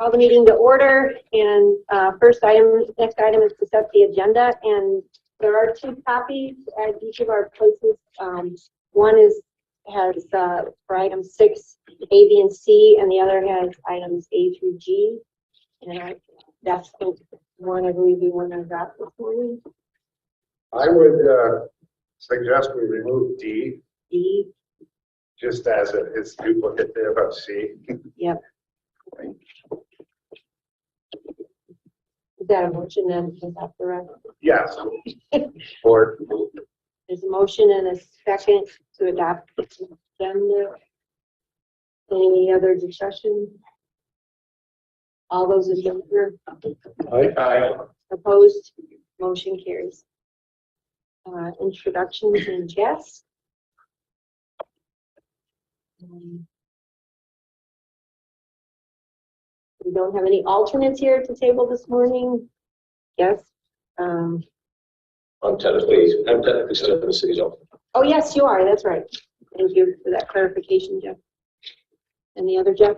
Call the meeting to order, and next item is to set the agenda, and there are 2 copies at each of our places. One has for item 6 A, B, and C, and the other has items A through G, and that's the one I believe we want to adopt this morning. I would suggest we remove D. D. Just as it is duplicate there of C. Yep. Is that a motion then? Is that correct? Yes. Or There's a motion and a second to adopt the agenda. Any other discussion? All those in favor? Aye. Opposed? Motion carries. Introductions and guests. We don't have any alternates here to table this morning. Yes. I'm technically still in the city's office. Oh, yes, you are. That's right. Thank you for that clarification, Jeff. And the other Jeff?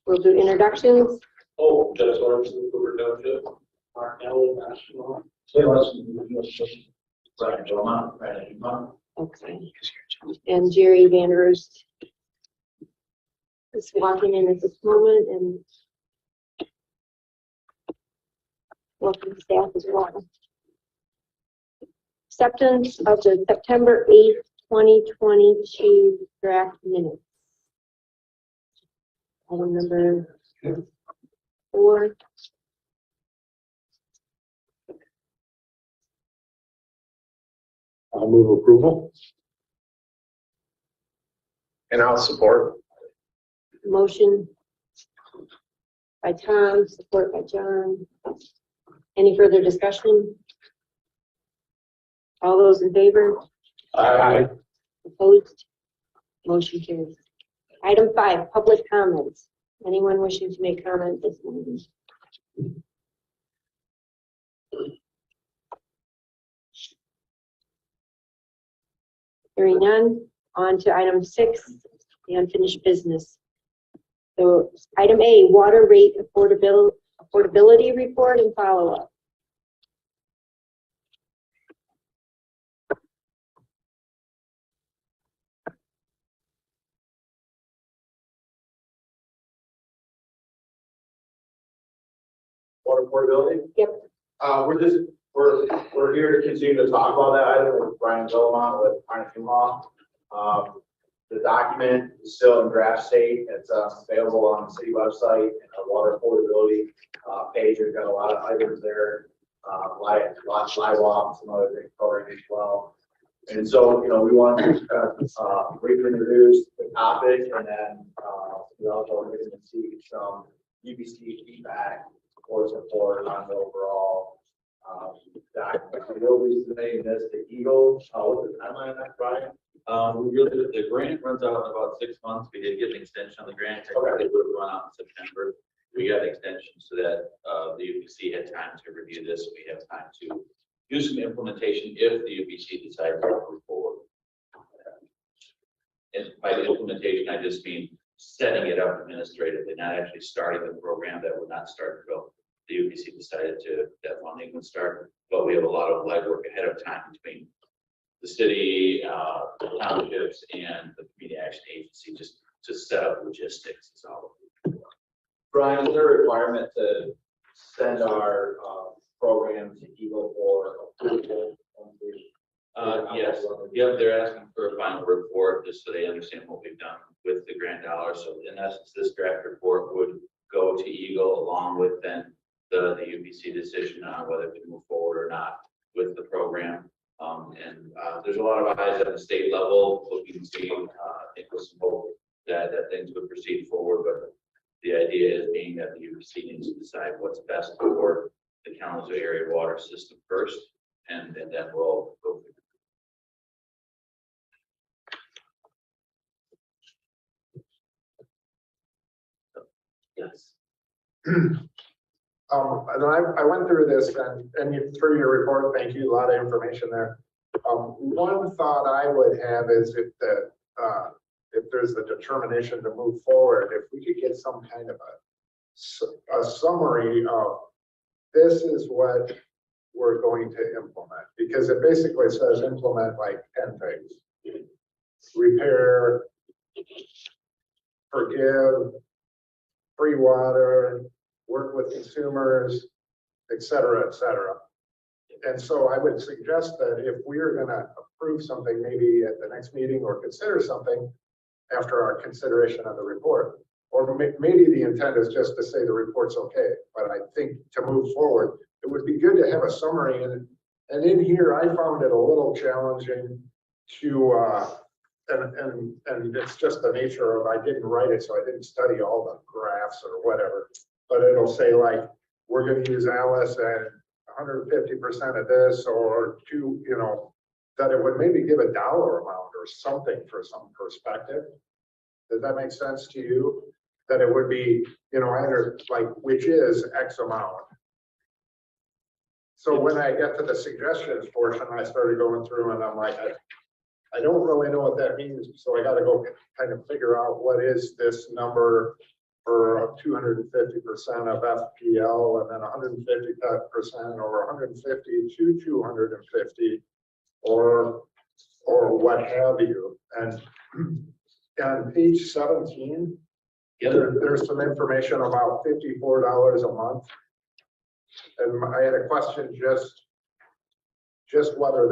We'll do introductions. Oh, Jeff Sorensen, Hoover Township. Mark Ellis, National. Brian Joma, Okay. And Jerry Van Roost is walking in at this moment, and welcome staff as well. Acceptance of the September 8th, 2022 draft minutes. Item number 4. I'll move approval. And I'll support. Motion by Tom, support by John. Any further discussion? All those in favor? Aye. Opposed? Motion carries. Item 5, public comments. Anyone wishing to make comment this morning? Hearing none, on to item 6, the unfinished business. So item A, water rate affordability report and follow-up. Waterport Building. Yep. We're here to continue to talk about that item with Brian Belmont with Pine Law. The document is still in draft state. It's available on the city website and our water affordability page. We've got a lot of items there, live walks and other things coloring as well. And so, we want to reintroduce the topic, and then we also are going to see some UBC feedback or support on the overall document. We will be submitting this to Eagle. What's the timeline on that, Brian? The grant runs out in about 6 months. We did get an extension on the grant. Technically, it would have run out in September. We got an extension so that the UBC had time to review this. We have time to do some implementation if the UBC decides to move forward. And by the implementation, I just mean setting it up administratively, not actually starting the program. That would not start until the UBC decided that funding would start. But we have a lot of legwork ahead of time between the city, the townships, and the community action agency just to set up logistics. Is all. Brian, is there a requirement to send our program to Eagle for approval? Yes. Yep. They're asking for a final report just so they understand what we've done with the grant dollars. So in essence, this draft report would go to Eagle along with then the UBC decision on whether to move forward or not with the program. There's a lot of eyes at the state level looking to see, I think, with some hope that things would proceed forward. But the idea is being that the UBC needs to decide what's best for the Kalamazoo area water system first, and then we'll go. Yes. And I went through this and through your report, thank you, a lot of information there. One thought I would have is if there's the determination to move forward, if we could get some kind of a summary of this is what we're going to implement, because it basically says implement like 10 things. Repair, forgive, free water, work with consumers, et cetera, et cetera. And so I would suggest that if we're going to approve something, maybe at the next meeting or consider something after our consideration of the report, or maybe the intent is just to say the report's okay. But I think to move forward, it would be good to have a summary. And in here, I found it a little challenging to, and it's just the nature of, I didn't write it, so I didn't study all the graphs or whatever, but it'll say like, we're going to use Alice and 150% of this, or that it would maybe give a dollar amount or something for some perspective. Does that make sense to you? That it would be, either like, which is X amount. So when I get to the suggestions portion, I started going through and I'm like, I don't really know what that means. So I got to go kind of figure out what is this number for 250% of FPL, and then 150% or 150 to 250 or what have you. And on page 17, there's some information about $54 a month. And I had a question just whether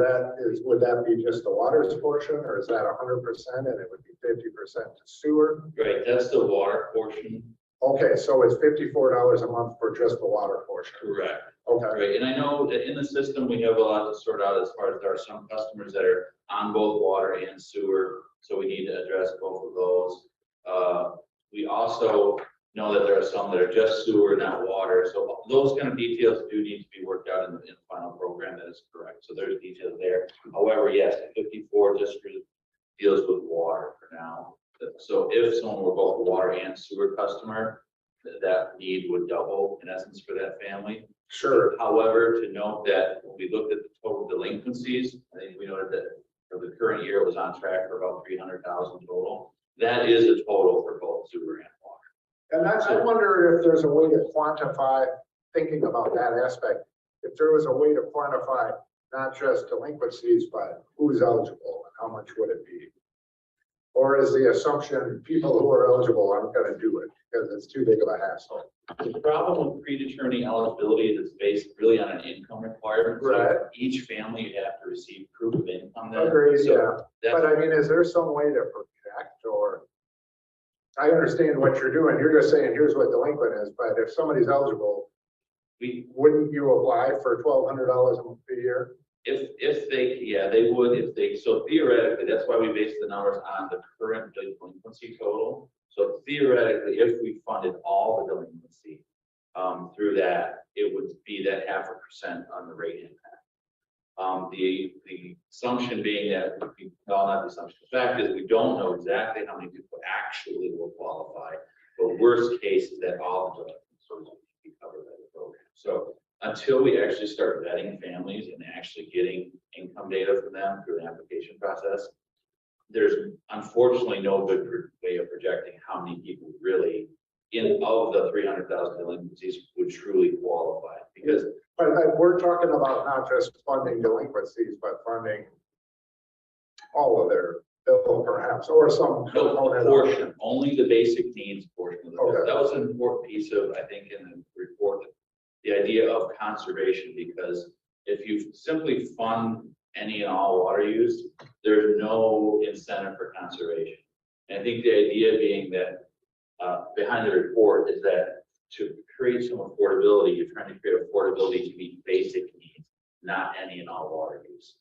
would that be just the water's portion, or is that 100% and it would be 50% to sewer? Right, that's the water portion. Okay, so it's $54 a month for just the water portion. Correct. Okay. Right, and I know that in the system, we have a lot to sort out as far as there are some customers that are on both water and sewer, so we need to address both of those. We also know that there are some that are just sewer, not water, so those kind of details do need to be worked out in the final program. That is correct, so there's details there. However, yes, 54 just deals with water for now. So if someone were both a water and sewer customer, that need would double in essence for that family. Sure. However, to note that when we looked at the total delinquencies, I think we noted that for the current year it was on track for about 300,000 total. That is a total for both sewer and water. And I wonder if there's a way to quantify, thinking about that aspect, if there was a way to quantify not just delinquencies, but who's eligible and how much would it be? Or is the assumption people who are eligible aren't going to do it because it's too big of a hassle? The problem with predetermining eligibility is it's based really on an income requirement. Right. So each family you have to receive proof of income. Agreed, so yeah. But I mean, is there some way to project, or I understand what you're doing. You're just saying here's what delinquent is, but if somebody's eligible, wouldn't you apply for $1,200 a year? If they, yeah, they would if they, so theoretically, that's why we base the numbers on the current delinquency total. So theoretically, if we funded all the delinquency through that, it would be that 0.5% on the rate impact. The assumption being that, well, not the assumption, the fact is we don't know exactly how many people actually will qualify, but worst case is that all the delinquencies will be covered by the program. So until we actually start vetting families and actually getting income data from them through the application process, there's unfortunately no good way of projecting how many people really of the 300,000 delinquencies would truly qualify. Because but we're talking about not just funding delinquencies, but funding all of their bill perhaps, or some portion, only the basic needs portion of the bill. Okay. That was an important piece of, I think, in the report, the idea of conservation, because if you simply fund any and all water use, there's no incentive for conservation. And I think the idea being that behind the report is that to create some affordability, you're trying to create affordability to meet basic needs, not any and all water use.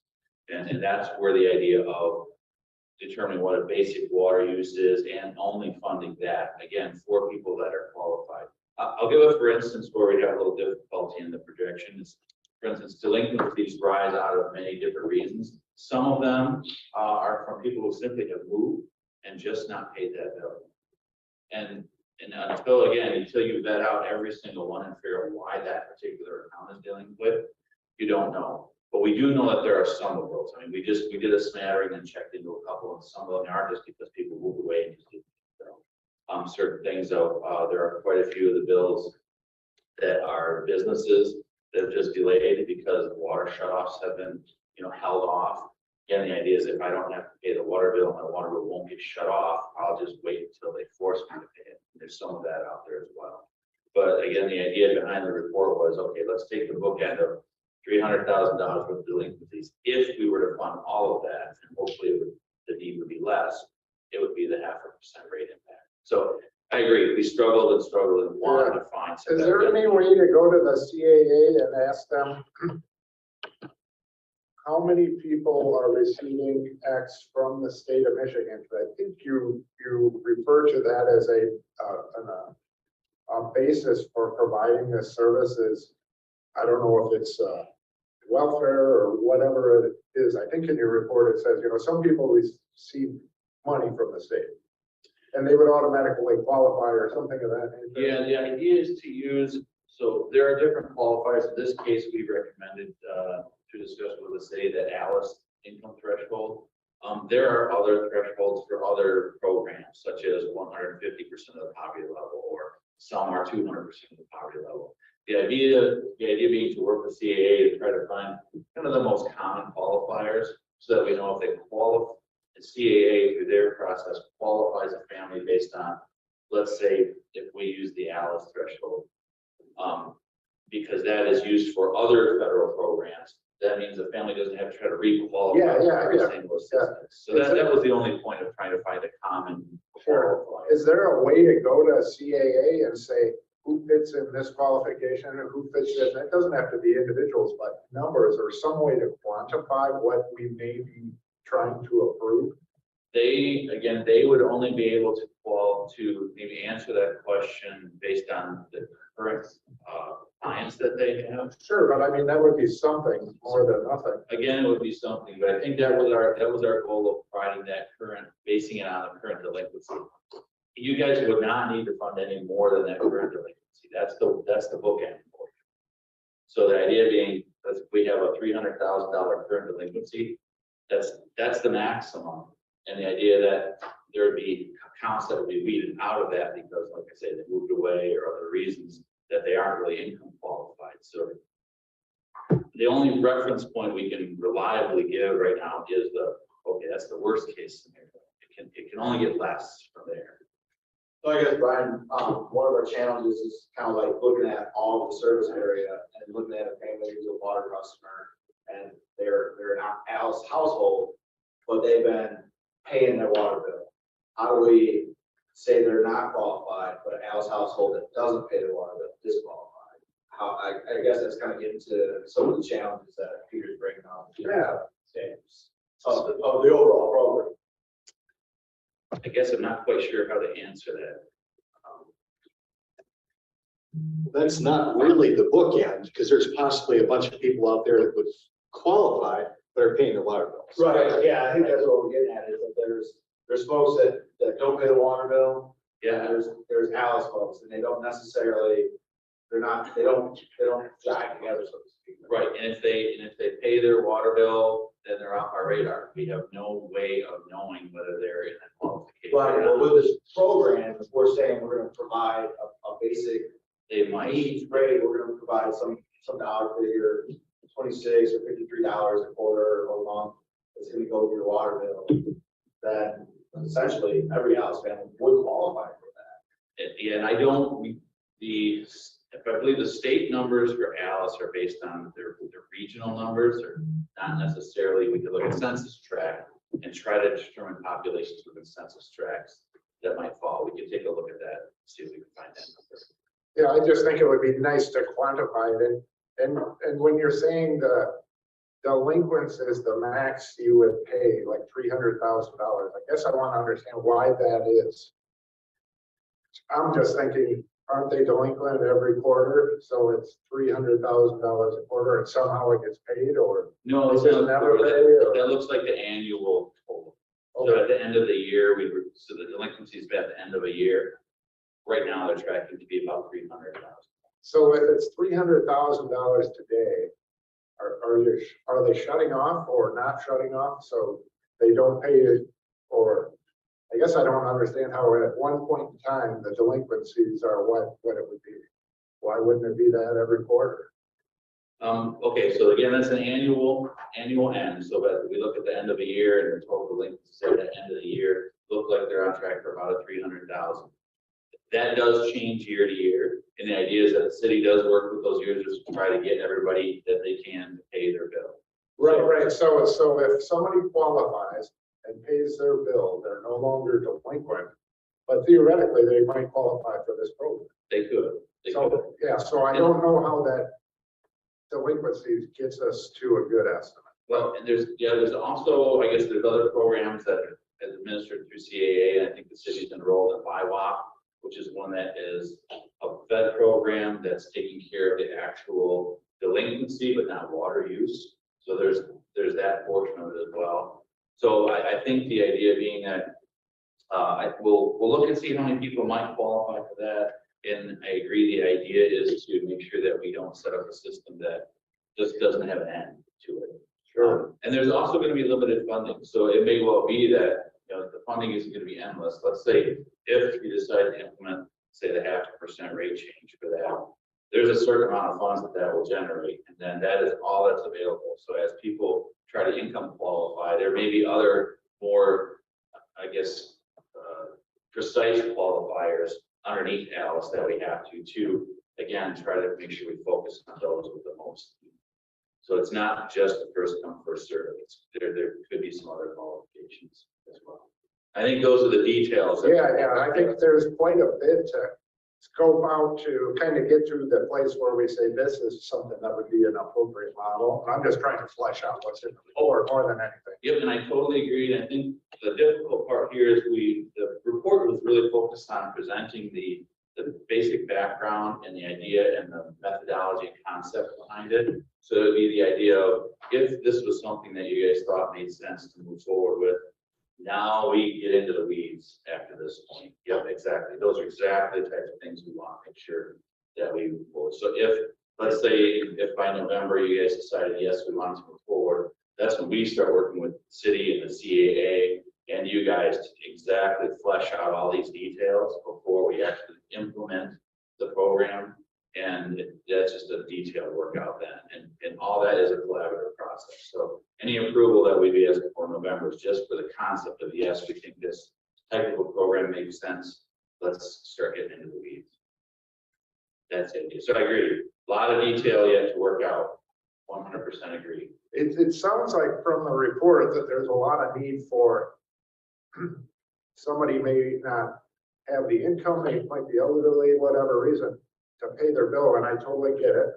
And that's where the idea of determining what a basic water use is and only funding that, again, for people that are qualified. I'll give a for instance where we have a little difficulty in the projections. For instance, delinquencies rise out of many different reasons. Some of them are from people who simply have moved and just not paid that bill. And until you vet out every single one and figure out why that particular account is delinquent, you don't know. But we do know that there are some of those. I mean, we did a smattering and checked into a couple, and some of them aren't just because people moved away and just didn't, certain things. Though there are quite a few of the bills that are businesses that have just delayed because water shutoffs have been, held off. Again, the idea is if I don't have to pay the water bill, my water bill won't get shut off. I'll just wait until they force me to pay it. There's some of that out there as well. But again, the idea behind the report was, okay, let's take the bookend of $300,000 worth of delinquencies. If we were to fund all of that, and hopefully the need would be less, it would be the 0.5% rate impact. So I agree, we struggled and wanted to find. Is there any way to go to the CAA and ask them how many people are receiving X from the state of Michigan? I think you refer to that as a basis for providing this services. I don't know if it's welfare or whatever it is. I think in your report it says, some people receive money from the state and they would automatically qualify or something of that nature. Yeah, the idea is to use, so there are different qualifiers. In this case, we recommended to discuss with the city that Alice income threshold. There are other thresholds for other programs, such as 150% of the poverty level, or some are 200% of the poverty level. The idea being to work with CAA to try to find kind of the most common qualifiers so that we know if they qualify. The CAA, through their process, qualifies a family based on, let's say, if we use the Alice threshold, because that is used for other federal programs. That means the family doesn't have to try to re-qualify for every single assistance. So that was the only point of trying to find a common qualifier. Is there a way to go to CAA and say who fits in this qualification and who fits in? It doesn't have to be individuals, but numbers, or some way to quantify what we may be trying to approve? They would only be able to maybe answer that question based on the current clients that they have. Sure, but I mean, that would be something more than nothing. Again, it would be something, but I think that was our goal of providing that basing it on the current delinquency. You guys would not need to fund any more than that current delinquency. That's the bookend portion. So the idea being that if we have a $300,000 current delinquency, that's the maximum. And the idea that there would be accounts that would be weeded out of that because, like I say, they moved away or other reasons that they aren't really income qualified. So the only reference point we can reliably give right now is that's the worst case scenario. It can only get less from there. So I guess, Brian, one of our challenges is kind of like looking at all of the service area and looking at a family who's a water customer and they're not Alice household, but they've been paying their water bill. How do we say they're not qualified, but an Alice household that doesn't pay their water bill is qualified? I guess that's kind of getting to some of the challenges that Peter's bringing up. Yeah. Of the overall program. I guess I'm not quite sure how to answer that. That's not really the bookend, because there's possibly a bunch of people out there that would qualify but are paying the water bills. Right, yeah, I think that's what we're getting at, is that there's folks that don't pay the water bill. Yeah. There's Alice folks, and they don't necessarily, they don't jive together, so to speak. Right, and if they pay their water bill, then they're off our radar. We have no way of knowing whether they're in that qualification. Right, well, with this program, if we're saying we're going to provide a basic needs rate, we're going to provide some dollar figure, $26 or $53 a quarter or a month, that's going to go to your water bill. Then essentially every Alice family would qualify for that. Yeah, and I believe the state numbers for Alice are based on their regional numbers, or not necessarily. We could look at census tract and try to determine populations within census tracts that might fall. We could take a look at that, see if we can find that number. Yeah, I just think it would be nice to quantify it. And when you're saying the delinquents is the max you would pay, like $300,000, I guess I want to understand why that is. I'm just thinking, aren't they delinquent every quarter? So it's $300,000 a quarter and somehow it gets paid, or no, it's does it never pay? That looks like the annual total. So at the end of the year, so the delinquencies at the end of a year. Right now, they're tracking to be about $300,000. So if it's $300,000 today, are are they shutting off or not shutting off? So they don't pay it, or I guess I don't understand how at one point in time, the delinquencies are what it would be. Why wouldn't it be that every quarter? Okay, so again, that's an annual end. So that we look at the end of the year and the total delinquencies at the end of the year, look like they're on track for about 300,000. That does change year to year. And the idea is that the city does work with those users to try to get everybody that they can to pay their bill. Right. So if somebody qualifies and pays their bill, they're no longer delinquent, but theoretically they might qualify for this program. They could. So, yeah, so I don't know how that delinquency gets us to a good estimate. Well, and there's also, I guess there's other programs that are administered through CAA, and I think the city's enrolled in BIWAP, which is one that is a Fed program that's taking care of the actual delinquency, but not water use. So there's that portion of it as well. So I think the idea being that we'll look and see how many people might qualify for that. And I agree, the idea is to make sure that we don't set up a system that just doesn't have an end to it. Sure. And there's also going to be limited funding. So it may well be that, you know, the funding isn't going to be endless. Let's say if we decide to implement, say, the 0.5% rate change for that, there's a certain amount of funds that will generate, and then that is all that's available. So as people try to income qualify, there may be other more, I guess, precise qualifiers underneath Alice that we have to again try to make sure we focus on those with the most. So it's not just the first come first serve. There could be some other qualifications as well. I think those are the details. Yeah, I think there's quite a bit to scope out to kind of get to the place where we say this is something that would be an appropriate model. I'm just trying to flesh out what's in the report more than anything. Yep, and I totally agree. And I think the difficult part here is the report was really focused on presenting the basic background and the idea and the methodology and concept behind it. So it would be the idea of if this was something that you guys thought made sense to move forward with, now we get into the weeds after this point. Yep, exactly. Those are exactly the types of things we want to make sure that we move forward. So if, let's say, if by November you guys decided, yes, we want to move forward, that's when we start working with the city and the CAA and you guys to exactly flesh out all these details before we actually implement the program. And that's just a detailed workout then. And all that is a collaborative process. So any approval that we be asking for November is just for the concept of, yes, we think this type of a program makes sense. Let's start getting into the weeds. That's it. So I agree. A lot of detail yet to work out. 100% agree. It sounds like from the report that there's a lot of need for somebody may not have the income, they might be elderly, whatever reason, to pay their bill, and I totally get it.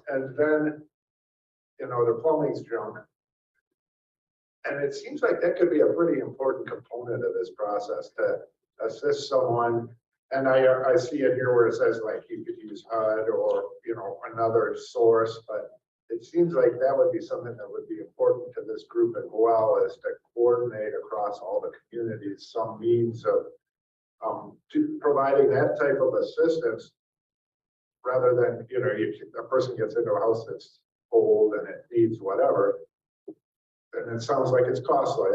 And then, you know, the plumbing's junk. And it seems like that could be a pretty important component of this process to assist someone. And I see it here where it says like you could use HUD or, you know, another source, but it seems like that would be something that would be important to this group as well, is to coordinate across all the communities some means of to providing that type of assistance, rather than, you know, a person gets into a house that's old and it needs whatever, and it sounds like it's costly,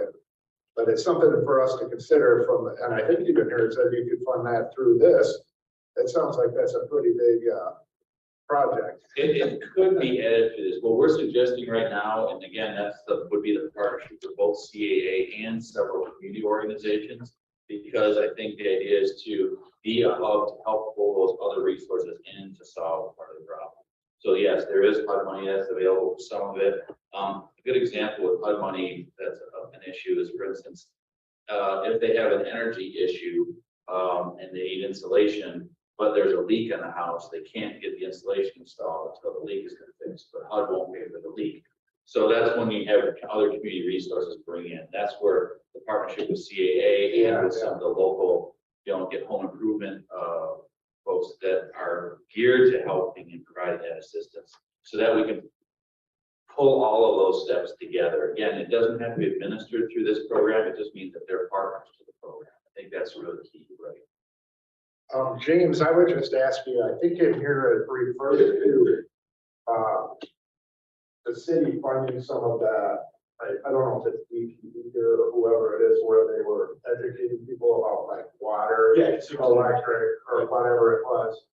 but it's something for us to consider from, and I think even here it said you could fund that through this. It sounds like that's a pretty big project. It could be added to this. What we're suggesting right now, and again, would be the partnership with both CAA and several community organizations, because I think the idea is to be a hub to help pull those other resources in to solve part of the problem. So yes, there is HUD money that's available for some of it. A good example with HUD money that's an issue is, for instance, if they have an energy issue and they need insulation, but there's a leak in the house, they can't get the insulation installed until the leak is fixed, but HUD won't pay for the leak. So that's when you have other community resources bring in. That's where the partnership with CAA and with some of the local, you know, get home improvement folks that are geared to helping and providing that assistance, so that we can pull all of those steps together. Again, it doesn't have to be administered through this program. It just means that they're partners to the program. I think that's really key, right? James, I would just ask you, I think in here it refers to the the city funding some of that. I don't know if it's DPD or whoever it is, where they were educating people about like water, Yeah, electric, or whatever it was.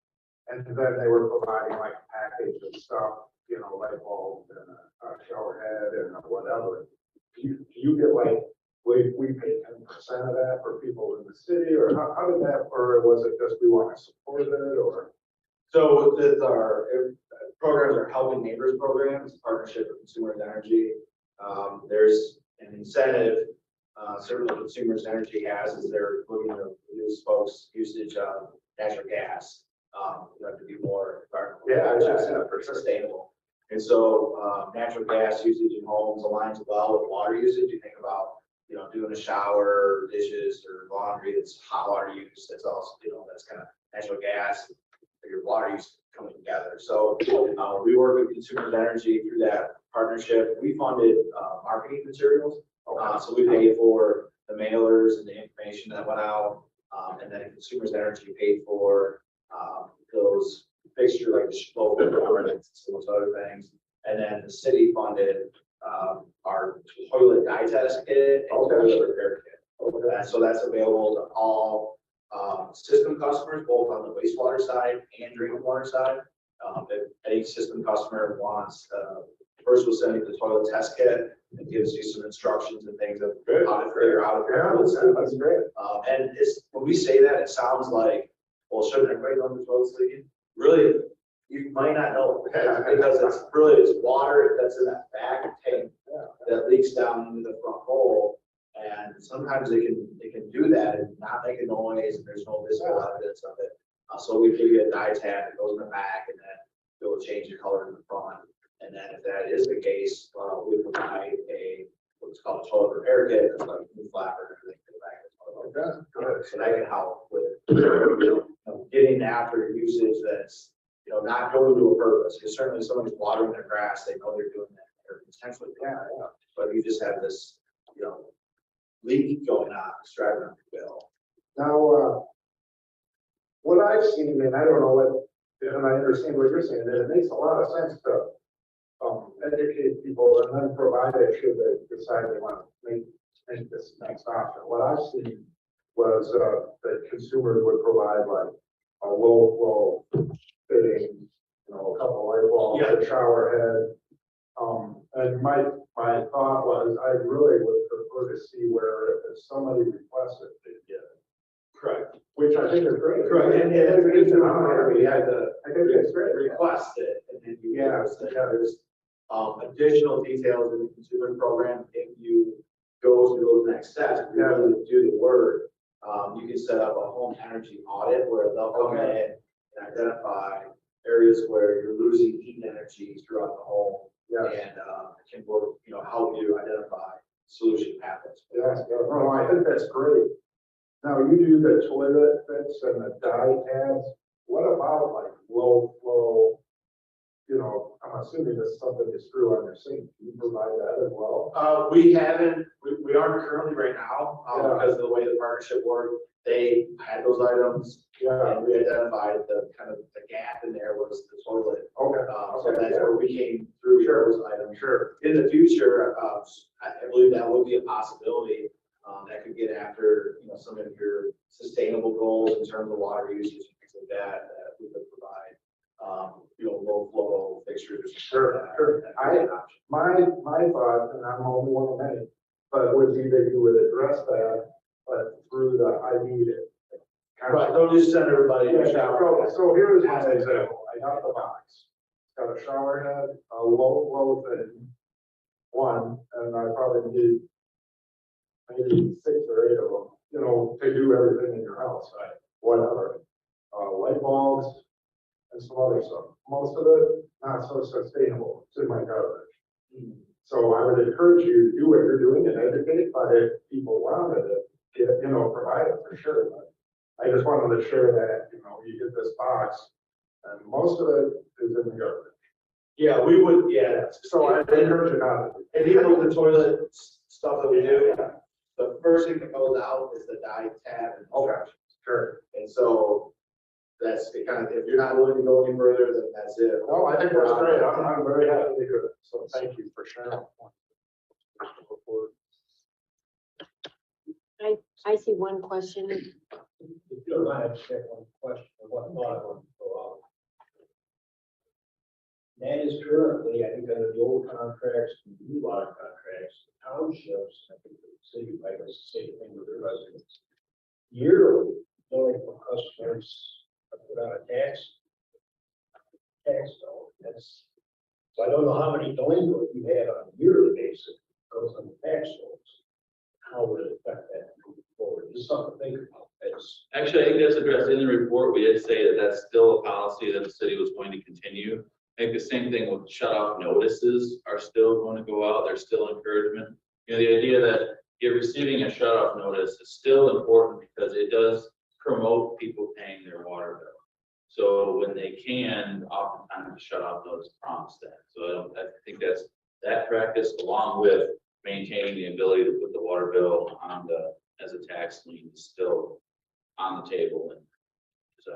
And then they were providing like a package of stuff, you know, light bulbs and a shower head and whatever. Do you get like, we pay 10% of that for people in the city, or how did that, or was it just we want to support it, or? So with our programs are Helping Neighbors programs, partnership with Consumers Energy. There's an incentive, certainly Consumers Energy has, is they're looking to reduce folks' usage of natural gas. You have to be more environmentally sustainable. And so natural gas usage in homes aligns well with water usage. You think about, you know, doing a shower, dishes, or laundry, it's hot water use. That's also, you know, that's kind of natural gas, your water use coming together. So we work with Consumers Energy through that partnership. We funded marketing materials. So we paid for the mailers and the information that went out. And then Consumers Energy paid for those fixtures like the low governance, those other things. And then the city funded our toilet dye test kit and toilet repair kit. And so that's available to all system customers, both on the wastewater side and drinking water side. If any system customer wants, first we'll send you the toilet test kit and gives you some instructions and things of how to figure out if you're That's great. and it's, when we say that, it sounds like, well, shouldn't everybody know the toilet's leaking? Really, you might not know because it's really, it's water that's in that back tank that leaks down into the front hole. And sometimes they can do that and not make a noise, and there's no visible evidence of it. So we give you a dye tab that goes in the back, and then it will change the color in the front. And then if that is the case, we provide what's called a toilet repair kit, it's like a new flapper and everything in the back of the toilet. So that can help with getting after usage that's, you know, not going to a purpose. Because certainly somebody's watering their grass, they know they're doing that, or potentially doing that. But you just have this, you know, leak going on, it's driving up your bill. Now, what I've seen, and I don't know what, and I understand what you're saying, that it makes a lot of sense to educate people and then provide it should they decide they want to make this next option. What I've seen was that consumers would provide like a low flow fitting, you know, a couple light bulbs, a shower head. And my thought was I really would prefer to see where if somebody requests it, they get it. Correct. Which I think is great. Correct. And the reason we had to I think it's great. request it, and then you there's additional details in the consumer program. If you go through those next steps, if you really do the work, you can set up a home energy audit where they'll come in and identify areas where you're losing heat energy throughout the home. And can work, you know, help you identify solution pathways. No, I think that's great. Now you do the toilet fits and the dye tabs. What about like low flow? You know, I'm assuming there's something you screw on your sink. Can you provide that as well? We haven't, we aren't currently right now because of the way the partnership worked. They had those items and we identified the kind of the gap in there was the toilet. So that's where we came through those items. In the future, I believe that would be a possibility that could get after, you know, some of your sustainable goals in terms of water usage and things like that, that we could provide, you know, low flow fixtures. My thought, and I'm only one of many, but would be that you would address that, but through the I need it. Right, don't just send everybody in the shower. So here's my example. I got the box. It's got a shower head, a low flow thing, one, and I probably need maybe 6 or 8 of them, you know, to do everything in your house, whatever. Light bulbs and some other stuff. Most of it, not so sustainable. It's in my garbage. So I would encourage you to do what you're doing and educate, but if people wanted it, you know, provide it for sure. But I just wanted to share that, you know, you get this box and most of it is in the garbage. Yeah, we would, So I encourage you not to. And even with the toilet stuff that we do, the first thing that goes out is the dye tab and Sure. And so that's it kind of, if you're not willing to go any further, then that's it. No, I think that's great. I'm very happy to hear it. So thank you for sharing. I see one question. If you don't mind, I just have one question, or one thought I want to throw out. That is currently, I think under the old contracts, and the new water contracts, townships, I think the city, like the same thing with their residents. Yearly, billing for customers, put out a tax bill. That's, so I don't know how many delinquent you had on a yearly basis, goes on the tax bills. How would it affect that moving forward? Just something to think about. It's, Actually, I think that's addressed in the report. We did say that that's still a policy that the city was going to continue. I think the same thing with shut off notices are still going to go out. There's still encouragement. You know, the idea that you're receiving a shut off notice is still important because it does promote people paying their water bill. So when they can, oftentimes the shut off notice prompts that. So I think that's that practice along with maintaining the ability to put the water bill on the, as a tax lien is still on the table. And so.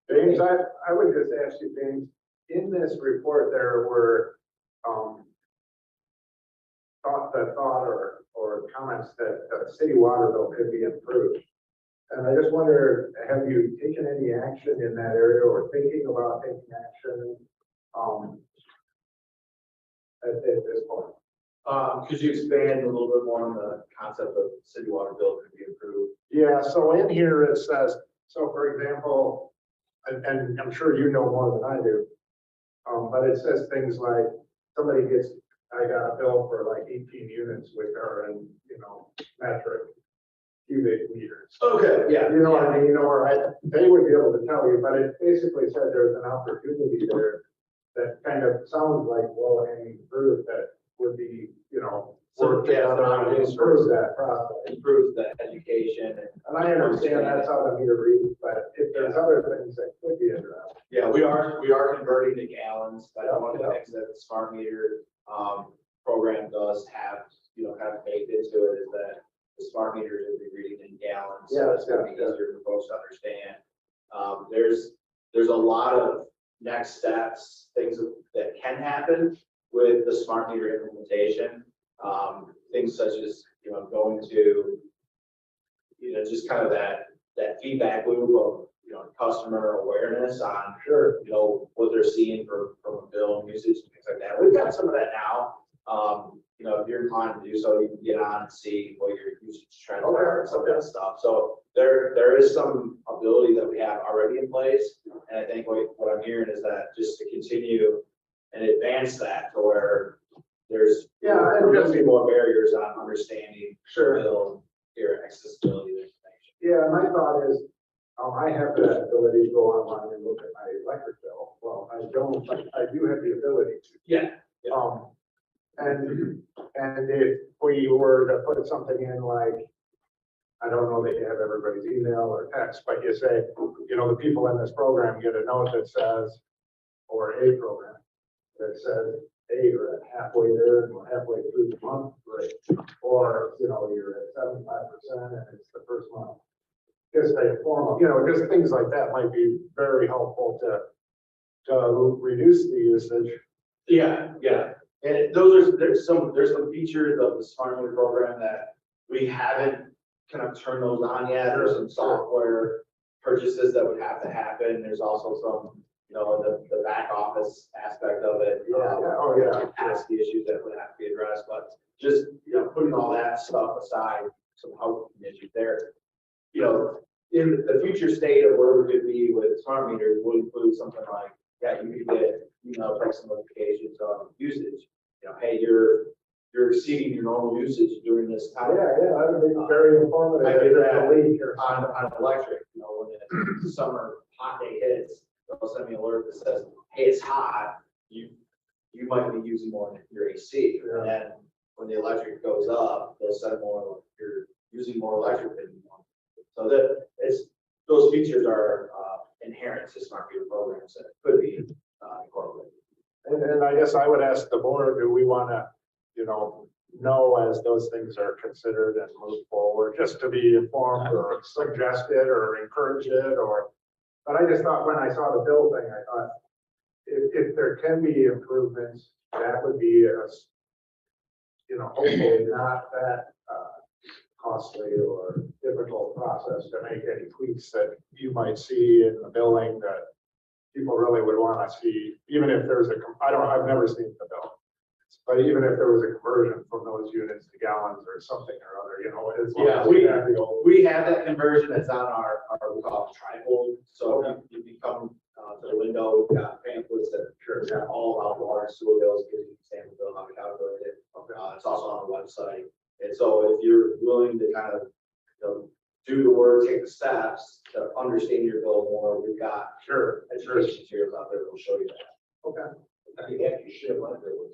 James, I would just ask you, James, in this report, there were thought or comments that city water bill could be improved. And I just wonder, have you taken any action in that area or thinking about taking action at this point? Could you expand a little bit more on the concept of city water bill could be improved? Yeah, so in here it says, so for example, and I'm sure you know more than I do, but it says things like somebody gets, I got a bill for like 18 units, which are in, metric cubic meters. Okay, yeah. You know what I mean? Or they would be able to tell you, but it basically said there's an opportunity there that kind of sounds like low-hanging fruit that would be, work together to improve that process. Improves the education. And I understand that's how the meter reads, but if there's other things that could be addressed. Yeah, we are converting to gallons. That's one of the things that the smart meter program does have, kind of baked into it is that the smart meters will be reading in gallons. So it's going to be easier for folks to understand. There's a lot of next steps, things that can happen with the smart meter implementation. Things such as, going to, just kind of that feedback loop of, customer awareness on, what they're seeing from a bill and usage and things like that. We've got some of that now. If you're inclined to do so, you can get on and see what your usage trends are and some of that stuff. So there is some ability that we have already in place. And I think what I'm hearing is that just to continue and advance that to where there's going to be more barriers on understanding bill, your accessibility to information. Yeah, my thought is, I have the ability to go online and look at my electric bill. Well, I don't, but I do have the ability to. Yeah. And if we were to put something in like, I don't know that you have everybody's email or text, but you say, the people in this program get a note that says, or a program that says, hey, you're at halfway there and we're halfway through the month, right? Or, you're at 75% and it's the first month. Just a form of, just things like that might be very helpful to reduce the usage. Yeah. And there's some features of the smart meter program that we haven't kind of turned those on yet. There's some software purchases that would have to happen. There's also some, the back office aspect of it. Capacity issues that would have to be addressed. But just, putting all that stuff aside, some housekeeping issues there. In the future state of where we could be with smart meters would include something like, you could get text notifications on usage. Hey, you're exceeding your normal usage during this time. That would be very informative. I did that on electric. When the summer hot day hits, they'll send me an alert that says, "Hey, it's hot. You might be using more than your AC." And then when the electric goes up, they'll send more. You're using more electric than you want. So those features are inherent to smart meter programs that could be incorporated. And I guess I would ask the board, do we want to, know as those things are considered and moved forward, just to be informed or suggested or encourage it or, but I just thought when I saw the bill thing, I thought if there can be improvements, that would be a, hopefully not that costly or difficult process to make any tweaks that you might see in the billing that people really would want to see, even if there's I've never seen the bill. But even if there was a conversion from those units to gallons or something or other, as long as we have that conversion that's on our we call it trifold. So if you come to the window, we've got pamphlets that are all about water and sewer bills, gives you an example of how to calculate it. It's also on the website. And so if you're willing to kind of do the work, take the steps to understand your bill more, we've got education materials out there that will show you that. Okay. I think after you share my bill.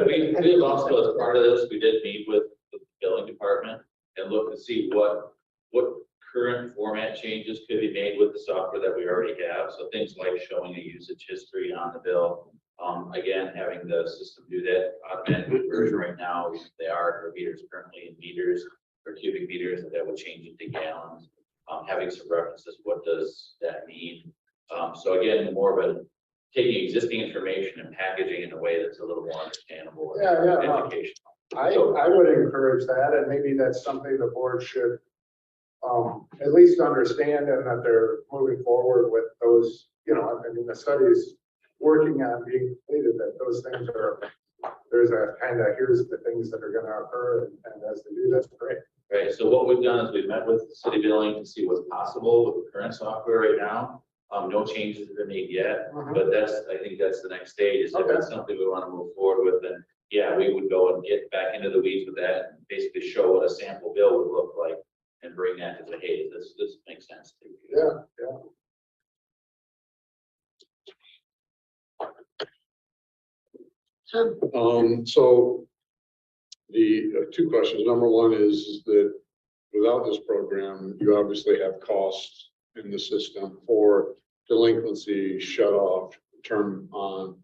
We have also, as part of this, we did meet with the billing department and look to see what current format changes could be made with the software that we already have. So things like showing a usage history on the bill. Again, having the system do that automatic conversion right now, they are for meters currently in meters or cubic meters, that would change it to gallons. Having some references, what does that mean? So again, more of a taking existing information and packaging in a way that's a little more understandable and educational. I would encourage that, and maybe that's something the board should at least understand, and that they're moving forward with those, the studies working on being completed, that those things there's a kind of, here's the things that are going to occur, and as they do, that's great. Right, so what we've done is we've met with city billing to see what's possible with the current software right now. No changes have been made yet, but I think that's the next stage. Is if it's something we want to move forward with, then yeah, we would go and get back into the weeds with that and basically show what a sample bill would look like and bring that to say, hey, this makes sense. Yeah. So the two questions. Number one is that without this program, you obviously have costs in the system for delinquency, shut off, turn on.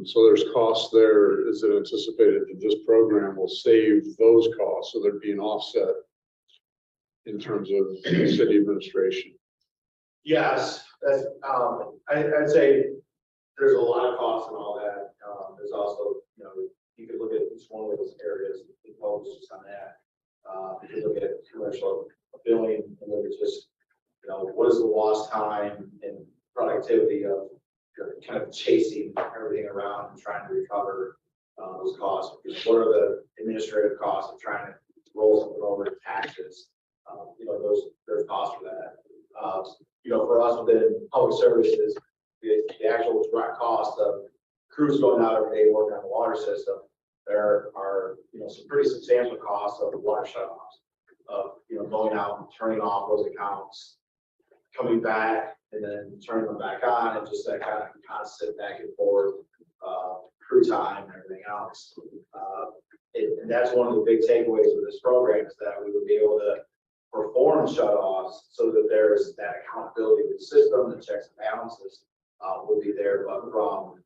So there's costs there. Is it anticipated that this program will save those costs? So there'd be an offset in terms of city administration. Yes, that's, I'd say there's a lot of costs and all that. There's also, you could look at each one of those areas and focus just on that. You look at commercial billing and look at just, what is the lost time and productivity of kind of chasing everything around and trying to recover those costs. What are the administrative costs of trying to roll something over to taxes? There's costs for that. For us within public services, the actual direct cost of crews going out every day working on the water system, there are some pretty substantial costs of water shutoffs, of going out and turning off those accounts, coming back and then turning them back on, and just that kind of constant back and forth crew time and everything else. And that's one of the big takeaways with this program, is that we would be able to perform shutoffs so that there's that accountability with the system, the checks and balances will be there. But from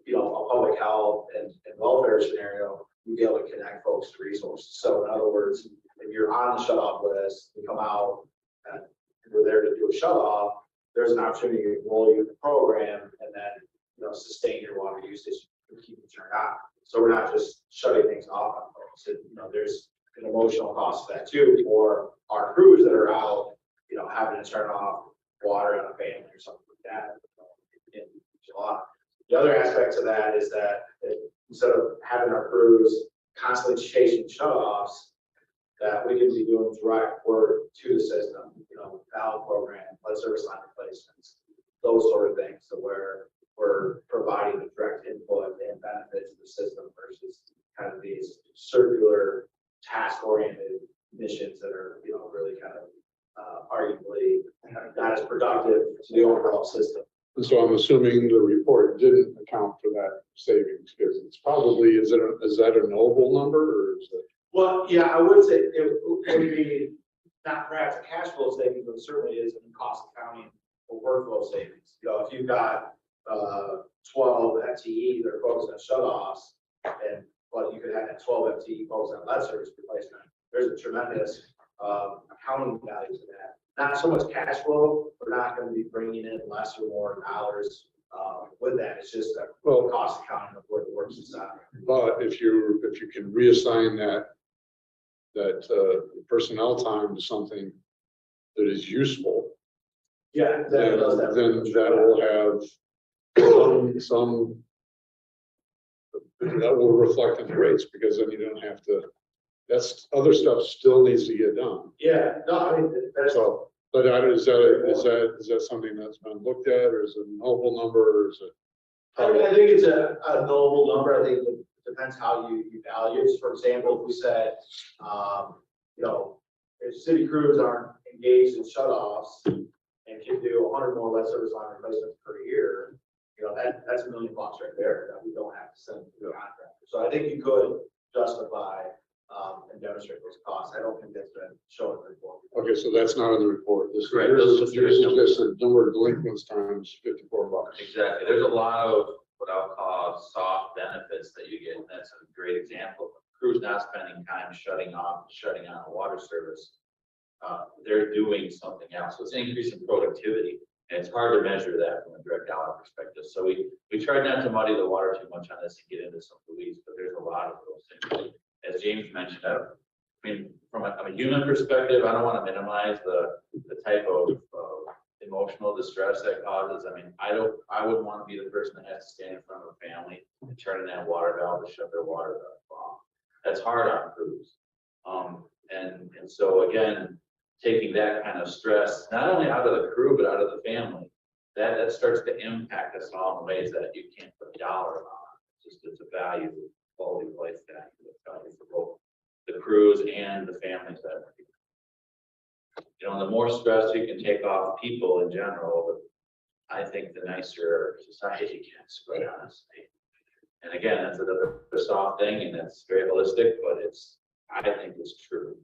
a public health and welfare scenario, we'll be able to connect folks to resources. So in other words, if you're on the shutoff list, you come out and we're there to do a shutoff, there's an opportunity to enroll you in the program and then sustain your water usage and keep it turned on. So we're not just shutting things off on folks. There's an emotional cost to that too for our crews that are out, having to turn off water on a family or something like that in July. The other aspect to that is that instead of having our crews constantly chasing shutoffs, that we can be doing direct work to the system, valve program, lead service line replacements, those sort of things, so where we're providing the direct input and benefit to the system versus kind of these circular task-oriented missions that are, really kind of arguably not as productive to the overall system. And so I'm assuming the report didn't account for that savings, because it's probably, is that a knowable number, or is it? Well, yeah, I would say it would be not perhaps a cash flow savings, but certainly is in cost accounting for workflow savings. If you've got 12 FTE that are focused on shutoffs, and but you could have 12 FTE folks on lead service replacement. There's a tremendous accounting value to that. Not so much cash flow. We're not going to be bringing in less or more dollars with that. It's just a cost accounting of where the work is at. But if you can reassign that personnel time to something that is useful, Yeah, then that will have some that will reflect in the rates, because then you don't have to, that's other stuff still needs to get done. Yeah, no, I mean, that's So, but is that something that's been looked at, or is it a noble number, or is it? I think it's a knowable number. I think it depends how you value it. For example, if we said, you know, if city crews aren't engaged in shutoffs and can do 100 more lead service line replacements per year, you know, that's $1 million right there that we don't have to send to the contractor. So I think you could justify and demonstrate those costs. I don't think that's been shown in the report. Okay, so that's not in the report. This Correct. is Those- just a number of delinquents times $54. Exactly. There's a lot of what I'll call soft benefits that you get. And that's a great example. Crews not spending time shutting on a water service. They're doing something else. So it's increasing productivity. And it's hard to measure that from a direct dollar perspective. So we tried not to muddy the water too much on this and get into some of the weeds, but there's a lot of those things. As James mentioned, I mean, from a human perspective, I don't want to minimize the type of emotional distress that causes. I mean, I wouldn't want to be the person that has to stand in front of a family and turn in that water valve to shut their water valve off. That's hard on crews. And so again, taking that kind of stress, not only out of the crew, but out of the family, that starts to impact us all in ways that you can't put a dollar on. It's a value, quality of life value for both the crews and the families that, you know, the more stress you can take off people in general, I think the nicer society gets, quite honestly. And again, that's another soft thing, and that's very holistic, but I think it's true.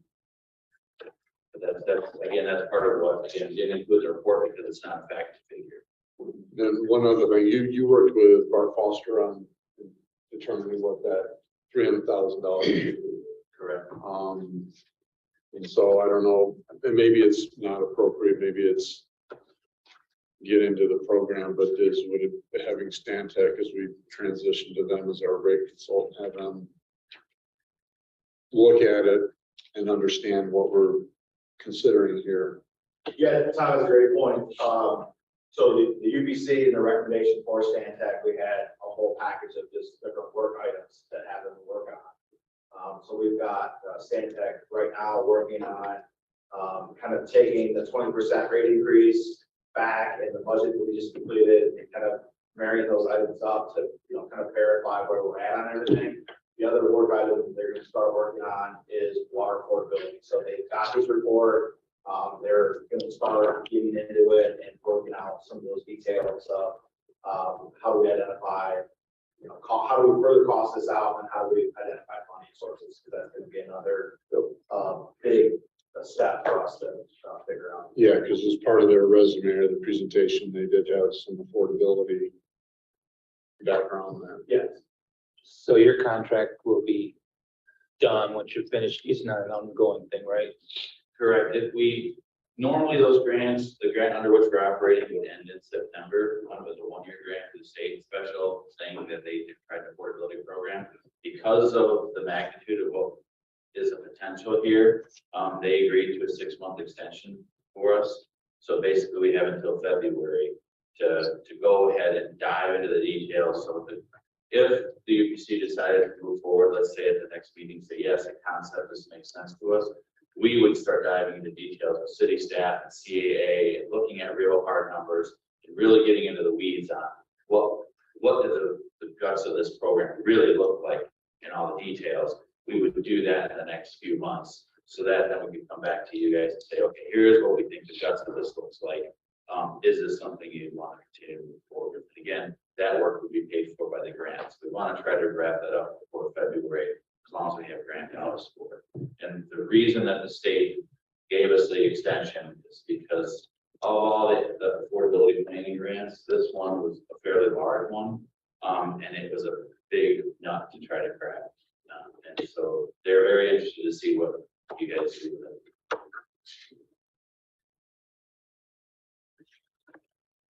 But that's part of what, again, didn't include the report because it's not a fact figure. And one other thing, you worked with Bart Foster on determining what that $300,000. Correct. And so I don't know, and maybe it's not appropriate, maybe it's get into the program, but having Stantec as we transition to them as our rate consultant, have them look at it and understand what we're considering here. Yeah, Tom has a great point. So the UPC and the recommendation for Stantec, we had a whole package of just different work items that have them work on. So we've got Stantec right now working on kind of taking the 20% rate increase back in the budget that we just completed and kind of marrying those items up to, you know, kind of verify where we're at on everything. The other work item they're going to start working on is Waterport Building. So they've got this report. They're going to start getting into it and working out some of those details of how do we identify, you know, how do we further cost this out, and how do we identify funding sources, because that's going to be another big step for us to figure out. Yeah, because as part of their resume or the presentation, they did have some affordability background there. Yes. So your contract will be done once you're finished. It's not an ongoing thing, right? Correct. If we, normally those grants, the grant under which we're operating would end in September. One was a one-year grant to the state special, saying that they tried the affordability program. Because of the magnitude of what is a potential here, they agreed to a 6-month extension for us. So basically we have until February to go ahead and dive into the details. So that if the UPC decided to move forward, let's say at the next meeting, say, yes, the concept, this makes sense to us, we would start diving into details with city staff and CAA, and looking at real hard numbers and really getting into the weeds on what do the guts of this program really look like and all the details. We would do that in the next few months, so that then we can come back to you guys and say, okay, here's what we think the guts of this looks like. Is this something you want to continue to move forward with? Again, that work would be paid for by the grants. We want to try to wrap that up before February, as long as we have grant dollars for it. And the reason that the state gave us the extension is because of all the affordability planning grants, this one was a fairly large one. And it was a big nut to try to crack. And so they're very interested to see what you guys do with it.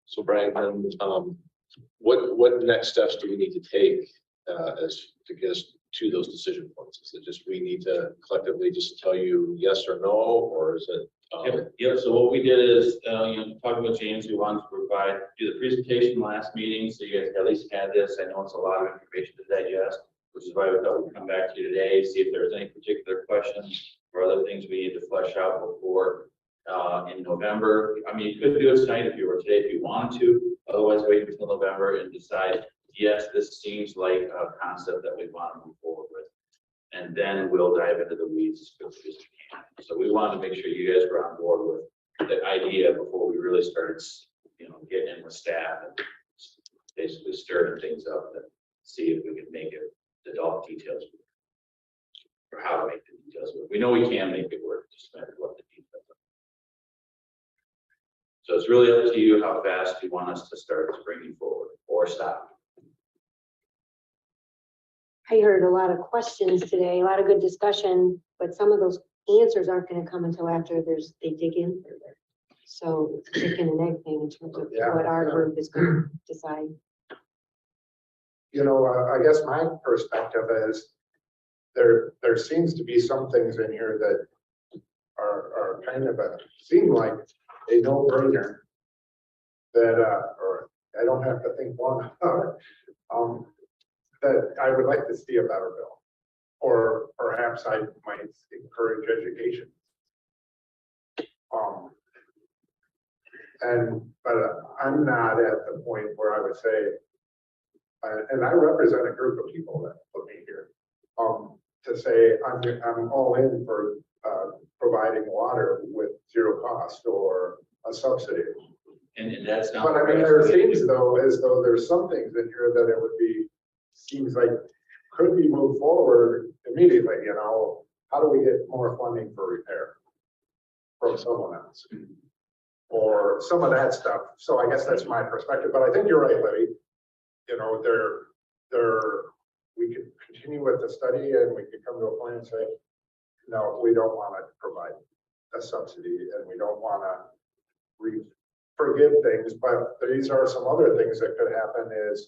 So Brian, what next steps do we need to take as to get us to those decision points? Is it just we need to collectively just tell you yes or no, or is it? Yep. So what we did is, talking with James, we wanted to do the presentation last meeting, so you guys at least had this. I know it's a lot of information to digest, which is why we thought we'd come back to you today, see if there's any particular questions or other things we need to flesh out before in November. I mean, you could do it tonight if you were today, if you wanted to. Otherwise, wait until November and decide, yes, this seems like a concept that we want to move forward with. And then we'll dive into the weeds as quickly as we can. So we wanted to make sure you guys were on board with the idea before we really started, getting in with staff and basically stirring things up and see if we can make it adult details or how to make the details work. We know we can make it work, just matter what the details are. So it's really up to you how fast you want us to start bringing forward or stop. I heard a lot of questions today, a lot of good discussion, but some of those answers aren't going to come until after they dig in further. So it's a chicken and egg thing in terms of what our group is going to decide. I guess my perspective is there seems to be some things in here that are kind of seem like a no-brainer that, or I don't have to think long about it. That I would like to see a better bill, or perhaps I might encourage education. But I'm not at the point where I would say, and I represent a group of people that put me here, to say I'm all in for providing water with zero cost or a subsidy. And that's not. But I mean, there seems though as though there's some things in here that it would be. Seems like could we move forward immediately? How do we get more funding for repair from someone else or some of that stuff? So I guess that's my perspective, but I think you're right, Libby. We could continue with the study and we could come to a point and say, no, we don't want to provide a subsidy and we don't want to forgive things, but these are some other things that could happen is,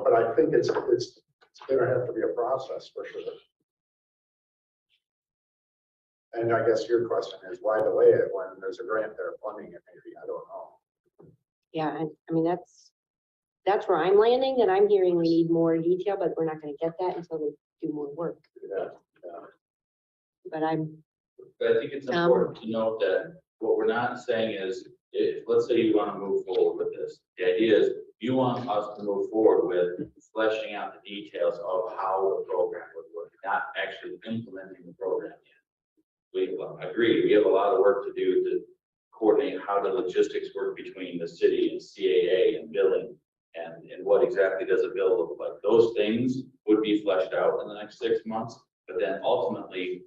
but I think it's going to have to be a process for sure. And I guess your question is why delay it when there's a grant there funding it? Maybe I don't know. Yeah, and I mean that's where I'm landing, and I'm hearing we need more detail, but we're not going to get that until we do more work. Yeah. But I think it's important to note that what we're not saying is, if let's say you want to move forward with this, the idea is you want us to move forward with fleshing out the details of how the program would work, not actually implementing the program yet. We agree, we have a lot of work to do to coordinate how the logistics work between the city and CAA and billing and what exactly does a bill look like. Those things would be fleshed out in the next 6 months, but then ultimately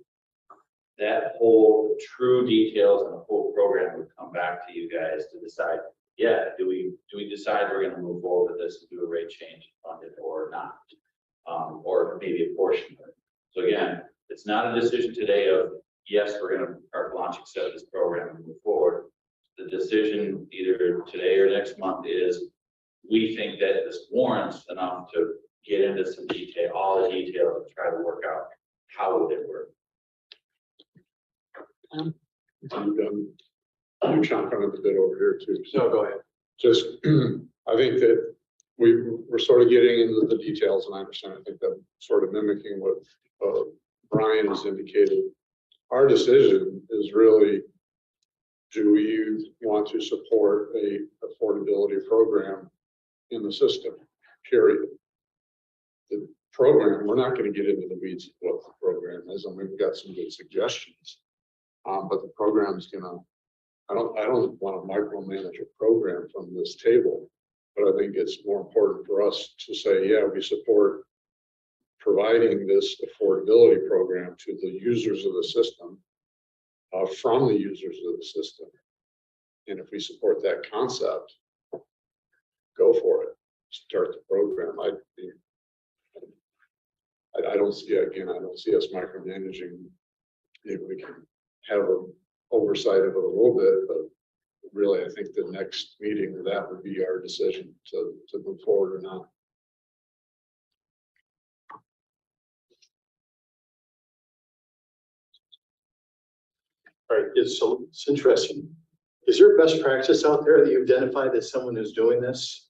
that whole true details and the whole program would come back to you guys to decide, yeah, do we decide we're going to move forward with this and do a rate change fund it or not, or maybe a portion of it. So again, it's not a decision today of, yes, we're going to carte blanche accept this program and move forward. The decision either today or next month is we think that this warrants enough to get into some detail, all the details, and try to work out how would it work. I'm chomping at the bit over here too. No, go ahead. Just, I think that we're sort of getting into the details, and I understand. I think that sort of mimicking what Brian has indicated. Our decision is really, do we want to support a affordability program in the system, period. The program, we're not going to get into the weeds of what the program is, and we've got some good suggestions. But the program is going to, I don't want to micromanage a program from this table, but I think it's more important for us to say, yeah, we support providing this affordability program to the users of the system, from the users of the system. And if we support that concept, go for it. Start the program. I don't see, again, I don't see us micromanaging. Maybe we can have an oversight of it a little bit, but really, I think the next meeting, that would be our decision to move forward or not. All right, it's interesting. Is there best practice out there that you identified as someone who's doing this?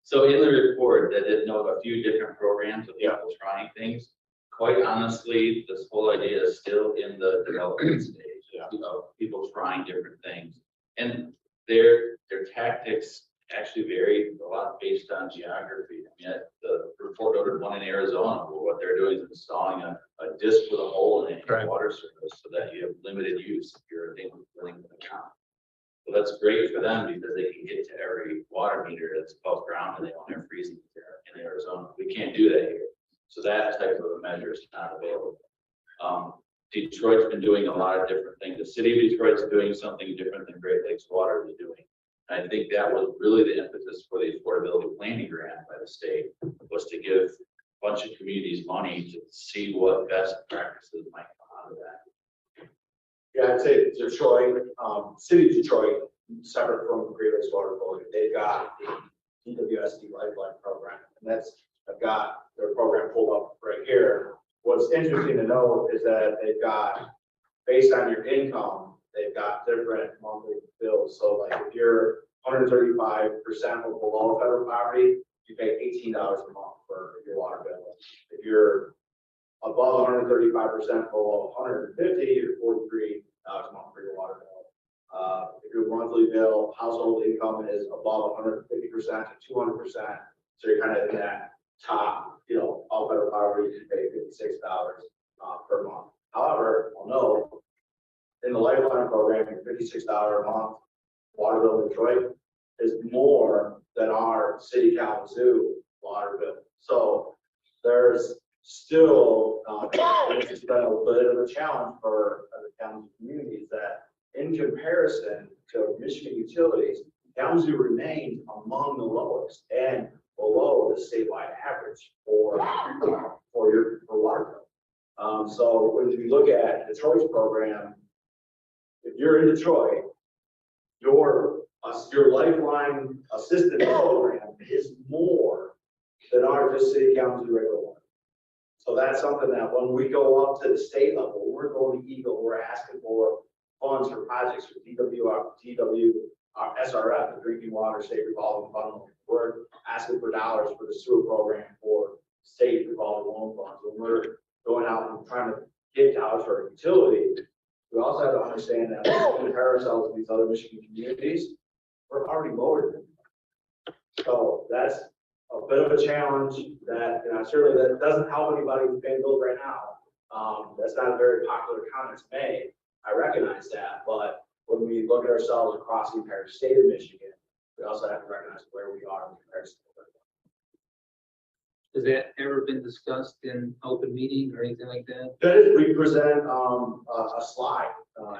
So in the report, that did note a few different programs of people trying things. Quite honestly, this whole idea is still in the development stage. Of people trying different things, and their tactics actually vary a lot based on geography. I mean, the report noted one in Arizona where what they're doing is installing a disc with a hole in it, Right. water service, so that you have limited use if you're a delinquent account. So that's great for them because they can get to every water meter that's above ground and they don't have freezing there in Arizona. We can't do that here. So that type of a measure is not available. Detroit's been doing a lot of different things. The city of Detroit's doing something different than Great Lakes Water is doing. And I think that was really the emphasis for the affordability planning grant by the state, was to give a bunch of communities money to see what best practices might come out of that. Yeah, I'd say Detroit, city of Detroit, separate from Great Lakes Water Authority, they've got the Pwsd Lifeline program, and I've got their program pulled up right here. What's interesting to know is that they've got, based on your income, they've got different monthly bills. So like if you're 135% or below federal poverty, you pay $18 a month for your water bill. If you're above 135% below 150, you're $43 a month for your water bill. If your monthly bill household income is above 150% to 200%, so you're kind of in that top, all federal poverty, you pay $56 per month. However, I'll know in the Lifeline program, your $56 a month water bill in Detroit is more than our city Kalamazoo water bill. So there's still it's been a bit of a challenge for the Kalamazoo communities that, in comparison to Michigan utilities, Kalamazoo remains among the lowest and below the statewide average for water bill. So when you look at Detroit's program, if you're in Detroit, your Lifeline assistance program is more than our just city Kalamazoo regular one. So that's something that when we go up to the state level, we're going to Eagle, we're asking for funds for projects for SRF, the Drinking Water State Revolving Fund. We're asking for dollars for the sewer program for state revolving loan funds. When we're going out and trying to get dollars for our utility, we also have to understand that when we compare ourselves to these other Michigan communities, we're already lower than them. So that's a bit of a challenge that, certainly that doesn't help anybody who's paying bills right now. That's not a very popular comment to make. I recognize that, but when we look at ourselves across the entire state of Michigan, we also have to recognize where we are in comparison. Has that ever been discussed in open meeting or anything like that? That is, we present a slide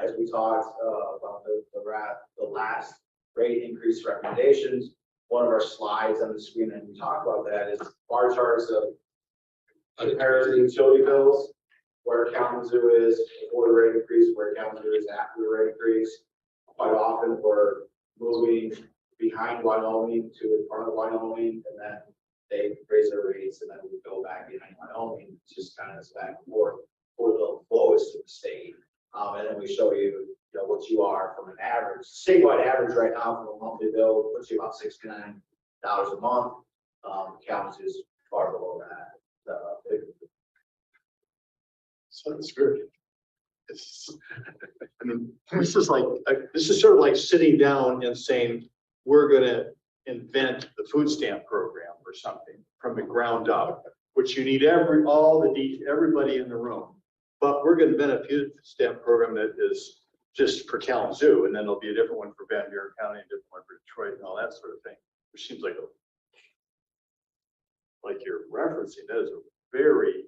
as we talked about the last rate increase recommendations. One of our slides on the screen, and we talk about that, is bar charts of comparison utility bills, where Kalamazoo is before the rate increase, where Kalamazoo is after the rate increase. Quite often we're moving behind Wyoming to in front of Wyoming, and then they raise their rates, and then we go back behind Wyoming. It's just kind of this back and forth for the lowest of the state. And then we show you, what you are from an average. Statewide average right now from a monthly bill puts you about $69 a month. Kalamazoo is far below that. So it's very, this is sort of like sitting down and saying, we're going to invent the food stamp program or something from the ground up, which you need everybody in the room. But we're going to invent a food stamp program that is just for Kalamazoo, and then there'll be a different one for Van Buren County, a different one for Detroit, and all that sort of thing, which seems like you're referencing. That is a very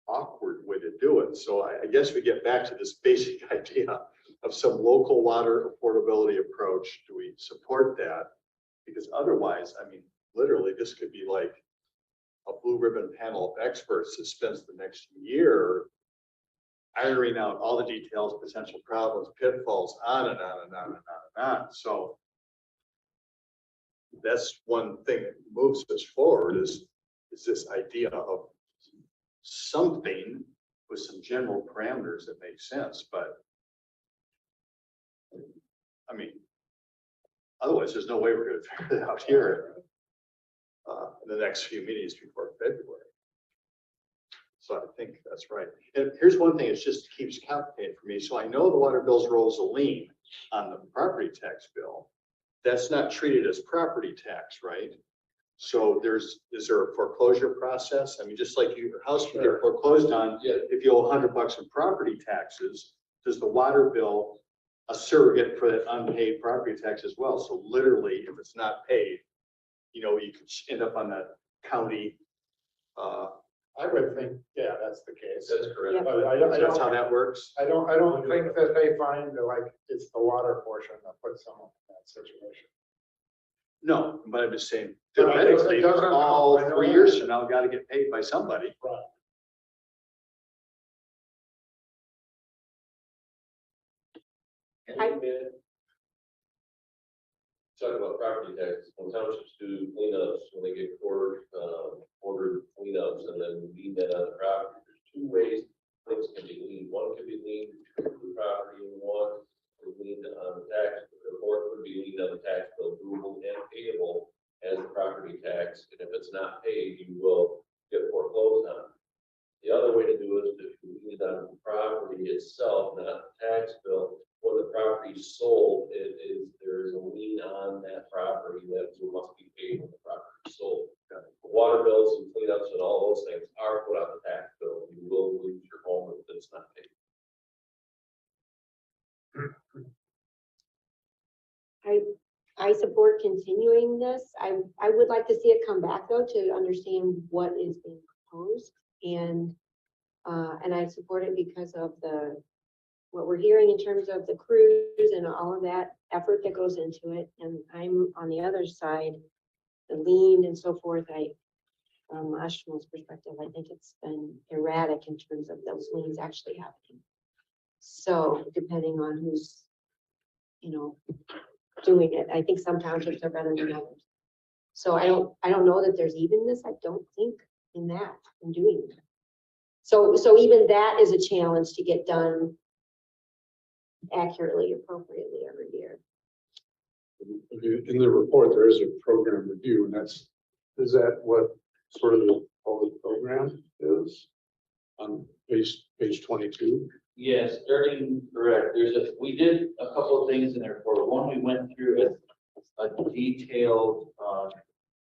awkward way to do it. So I guess we get back to this basic idea of some local water affordability approach. Do we support that? Because otherwise, literally, this could be like a blue ribbon panel of experts that spends the next year ironing out all the details, potential problems, pitfalls, on and on and on and on and on. So that's one thing that moves us forward is this idea of something with some general parameters that make sense, but I mean, otherwise there's no way we're going to figure it out here in the next few meetings before February. So I think that's right. And here's one thing, it just keeps complicated for me. So I know the water bills rolls a lien on the property tax bill. That's not treated as property tax, right? So is there a foreclosure process? I mean, just like your house can get foreclosed on, if you owe $100 in property taxes, does the water bill a surrogate for that unpaid property tax as well? So literally, if it's not paid, you know, you could end up on the county. I would think, yeah, that's the case. That's correct. But I don't, That's how that works. I don't think that they find that like it's the water portion that puts someone in that situation. No, but I'm just saying, But I don't- theoretically, it doesn't- all I know 3 that. years from now, got to get paid by somebody. Right. Talk about property taxes, when townships do cleanups, when they get ordered cleanups and then lean that on the property, there's 2 ways things can be leaned. One can be leaned to the property and one is leaned on the tax. The fourth would be leaned on the tax bill, movable and payable as the property tax. And if it's not paid, you will get foreclosed on. The other way to do it is to lean it on the property itself, not the tax bill. When the property is sold, there is a lien on that property that must be paid when the property is sold. Water bills and cleanups and all those things are put on the tax bill. You will lose your home if it's not paid. I support continuing this. I would like to see it come back though, to understand what is being proposed, and I support it because of what we're hearing in terms of the crews and all of that effort that goes into it. And I'm on the other side, the lien and so forth. From Ashton's perspective, I think it's been erratic in terms of those liens actually happening. So depending on who's, you know, doing it, I think some townships are better than others. So I don't know that there's evenness. I don't think in doing that. So even that is a challenge to get done accurately, appropriately every year. In the report, there is a program review, and is that what sort of the program is on page 22? Yes, starting correct. We did a couple of things in there for one. We went through a detailed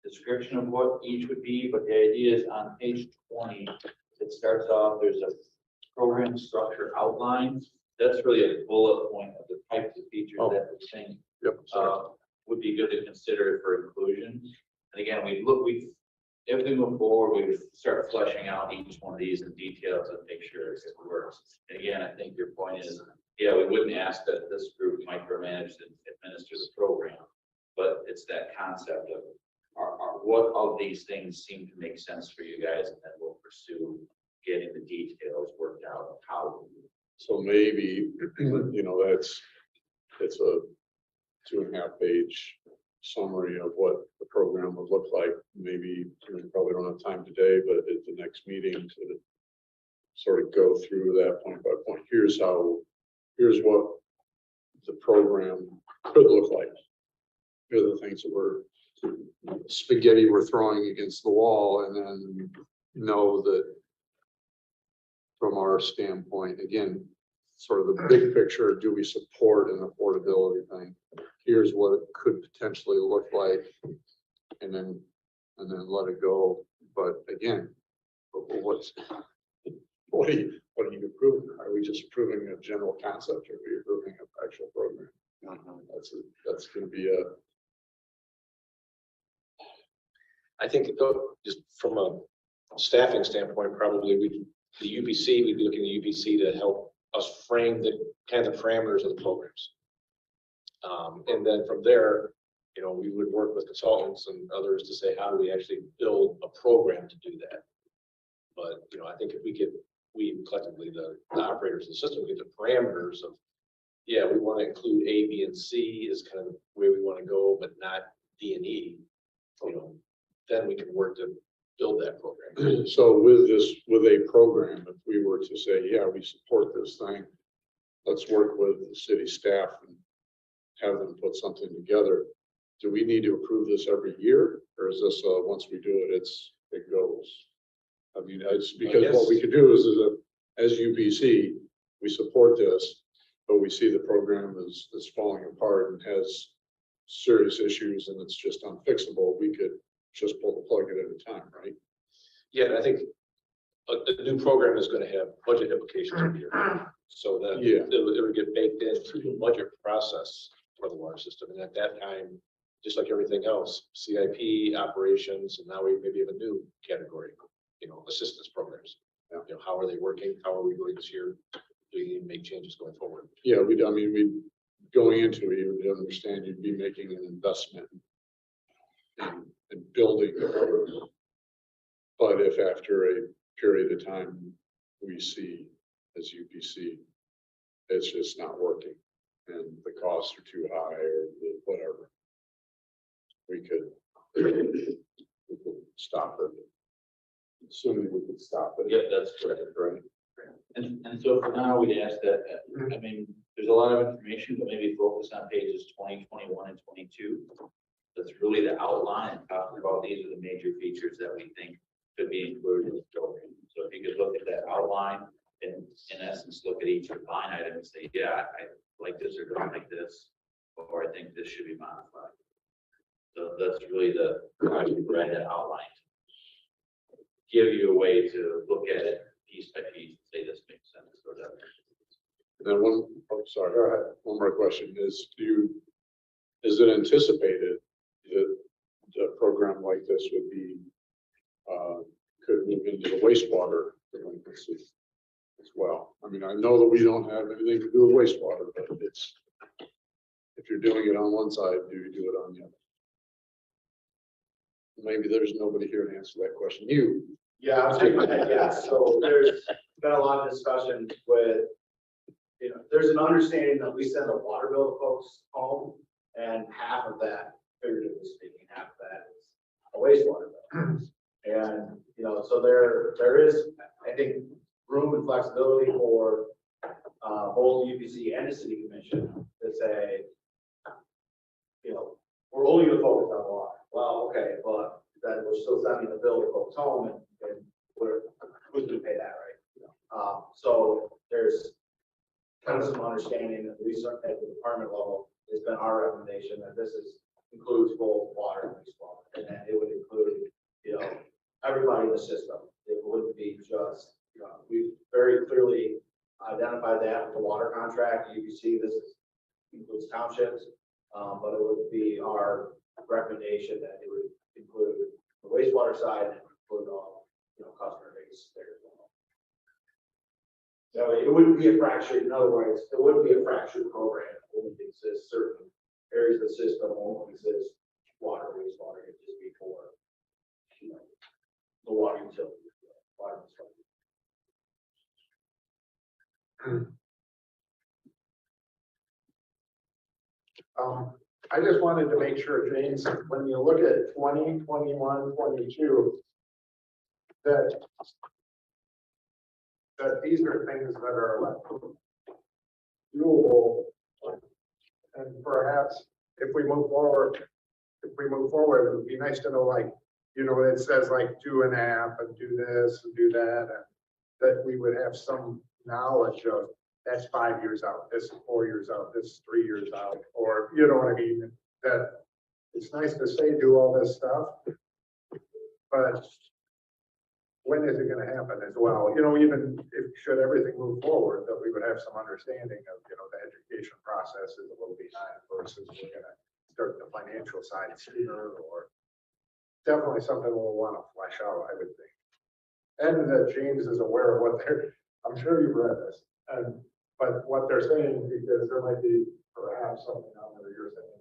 description of what each would be, but the idea is on page 20. It starts off. There's a program structure outline. That's really a bullet point of the types of features that we think would be good to consider for inclusion. And again, if we move forward, we start fleshing out each one of these in details and make sure it works. And again, I think your point is, we wouldn't ask that this group micromanage and administer the program, but it's that concept of what of these things seem to make sense for you guys, and then we'll pursue getting the details worked out of how. So maybe, you know, it's a 2.5 page summary of what the program would look like. Maybe we probably don't have time today, but at the next meeting to sort of go through that point by point. Here's what the program could look like. Here are the things that spaghetti we're throwing against the wall, and then know that from our standpoint, again, sort of the big picture, do we support an affordability thing? Here's what it could potentially look like, and then let it go. But again, what are you approving? Are we just approving a general concept, or are we approving an actual program? That's going to be I think just from a staffing standpoint, probably we'd be looking at UPC to help us frame the kind of parameters of the programs. And then from there, you know, we would work with consultants and others to say, how do we actually build a program to do that? But, I think if we collectively, the operators of the system, get the parameters of, yeah, we want to include A, B, and C is kind of where we want to go, but not D and E, then we can work to build that program. So with a program, if we were to say, yeah, we support this thing, let's work with the city staff and have them put something together. Do we need to approve this every year, or is this, once we do it, it goes? I mean, it's because what we could do is as UPC, we support this, but we see the program is falling apart and has serious issues and it's just unfixable. We could just pull the plug at a time, right? Yeah, and I think a new program is going to have budget implications every year. So that it would get baked into the budget process for the water system. And at that time, just like everything else, CIP operations, and now we maybe have a new category, assistance programs. How are they working? How are we doing this year? Do you need to make changes going forward? Yeah, we going into it, you would understand you'd be making an investment in building the program. But if after a period of time we see as UPC, it's just not working and the costs are too high or whatever, we could stop it. Assuming we could stop it. Yeah, that's correct. Right. And so for now, we'd ask that, there's a lot of information, but maybe focus on pages 20, 21, and 22. That's really the outline and talking about these are the major features that we think could be included in the program. So if you could look at that outline and in essence, look at each line item and say, yeah, I like this or don't like this, or I think this should be modified. So that's really the read that outline. Give you a way to look at it piece by piece, say this makes sense or that. And then one more question is, is it anticipated that a program like this would be, could move into the wastewater delinquency as well? I mean, I know that we don't have anything to do with wastewater, but if you're doing it on one side, do you do it on the other? Maybe there's nobody here to answer that question. Yeah, I'll take that. Yeah, so there's been a lot of discussion with, there's an understanding that we send a water bill to folks home, and half of that, figuratively speaking, half of that is a wastewater bill. And, so there is, I think, room and flexibility for both UPC and the city commission to say, we're only going to focus on water. Well, okay, but then we're still sending the bill to folks home, and who's going to pay that, right? So there's kind of some understanding, at least at the department level, it's been our recommendation that this includes both water and wastewater, and that it would include, everybody in the system. It wouldn't be just, we've very clearly identified that with the water contract. You see this includes townships, but it would be our recommendation that it would include the wastewater side and include all, customer base there as well. So it wouldn't be a fractured, in other words, it wouldn't be a fractured program. It wouldn't exist certain areas of the system won't exist water, wastewater. It'd just be for, the water utility, water I just wanted to make sure, James, when you look at 20, 21, 22, that these are things that are like doable, and perhaps if we move forward, it would be nice to know, like, it says like do an app and do this and do that, and that we would have some knowledge of that's 5 years out, this is 4 years out, this is 3 years out, or you know what I mean? That it's nice to say do all this stuff, but when is it going to happen as well? Even if should everything move forward, that we would have some understanding of, the education process is a little behind versus we're going to start the financial side sooner, or definitely something we'll want to flesh out, I would think. And that James is aware of what I'm sure you've read this, but what they're saying, because there might be perhaps something out there you're saying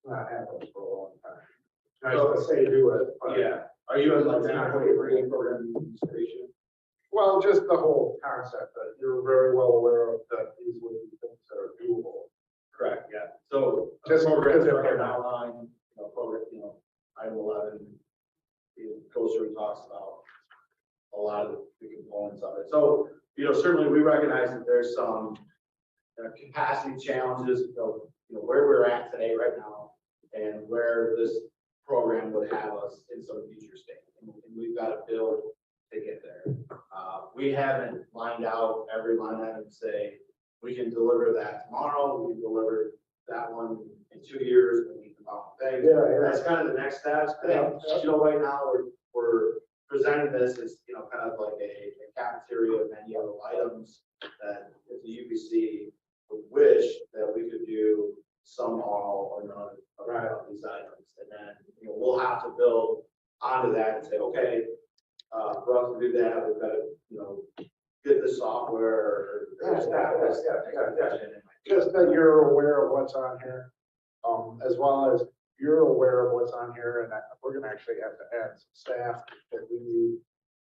not had those for a long time. Nice to say do it, but. Yeah, are you in like that program administration? Well, just the whole concept that you're very well aware of that these would be things that are doable. Correct, yeah. So Just program because if structure they're not- outline, program, item 11, it goes through and talks about a lot of the components of it. So, certainly we recognize that there's some capacity challenges of, where we're at today right now and where this program would have us in some future state. And we've got to build to get there. We haven't lined out every line item and say, we can deliver that tomorrow, we can deliver that one in 2 years, and we can talk things. Yeah. That's kind of the next steps. I think, right now we're presenting this as, kind of like a cafeteria menu of items that if the UBC would wish that we could do some, all, or none of these items. And then, we'll have to build onto that and say, okay, for us to do that, we've got to, get the software. Just that you're aware of what's on here, as well as you're aware of what's on here, and that we're gonna actually have to add some staff that we need,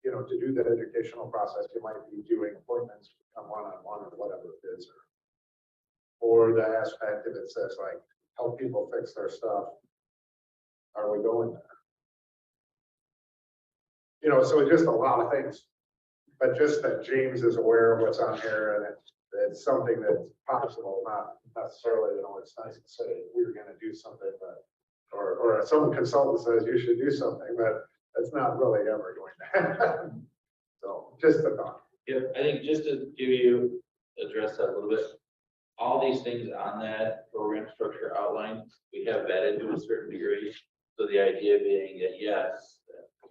to do the educational process. You might be doing appointments on one-on-one or whatever it is, or the aspect that it says like, help people fix their stuff. Are we going there? So it's just a lot of things, but just that James is aware of what's on here and it's something that's possible, not necessarily, it's nice to say we're going to do something, but, or some consultant says you should do something, but that's not really ever going to happen. So just a thought. Yeah, I think just to address that a little bit, all these things on that program structure outline, we have vetted to a certain degree. So the idea being that yes,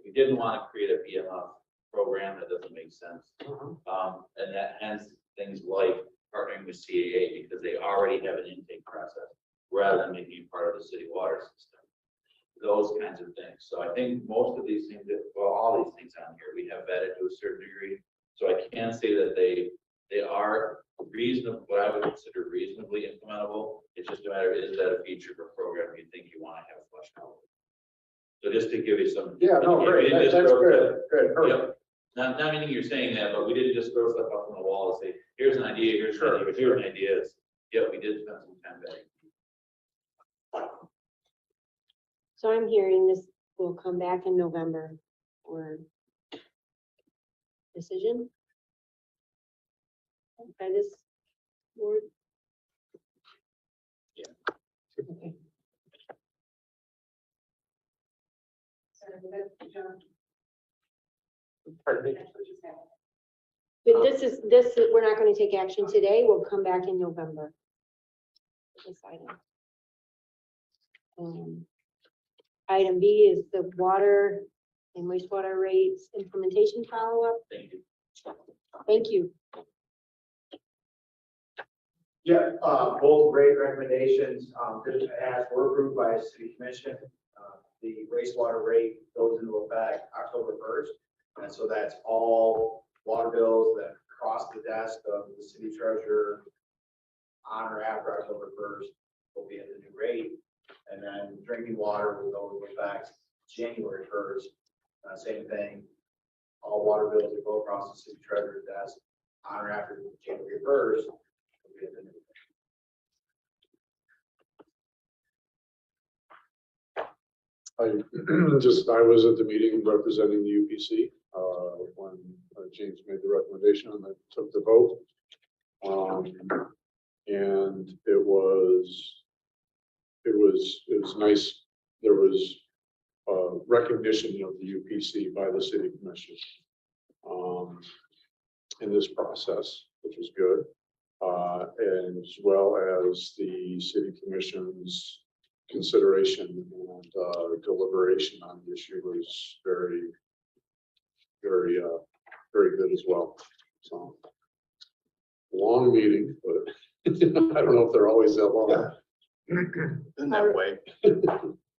we didn't want to create a BMF program that doesn't make sense. And that hence things like partnering with CAA because they already have an intake process rather than making it part of the city water system. Those kinds of things. So I think most of these things, all these things on here, we have vetted to a certain degree. So I can say that they are reasonable, what I would consider reasonably implementable. It's just a matter, is that a feature of a program you think you want to have fleshed out? So just to give you some. Yeah, no, great. That's good. Good. Yep. Not meaning you're saying that, but we didn't just throw stuff up on the wall and say, here's an idea, here's an idea, here's an idea. Yep, we did spend some time vetting. So I'm hearing this will come back in November for decision by this board. Yeah. Okay. But this is, we're not going to take action today. We'll come back in November. This item. Item B is the water and wastewater rates implementation follow-up. Thank you. Thank you. Yeah, both rate recommendations, as were approved by the city commission. The wastewater rate goes into effect October 1st. And so that's all water bills that cross the desk of the city treasurer on or after October 1st will be at the new rate. And then drinking water will go into effect January 1st. Same thing, all water bills that go across the city treasurer's desk on or after January 1st will be at the new rate. I was at the meeting representing the UPC, when James made the recommendation and I took the vote. And it was nice. There was recognition of the UPC by the city commission in this process, which was good. And as well as the city commission's consideration and deliberation on the issue was very good as well. So long meeting, but I don't know if they're always that long. In that way.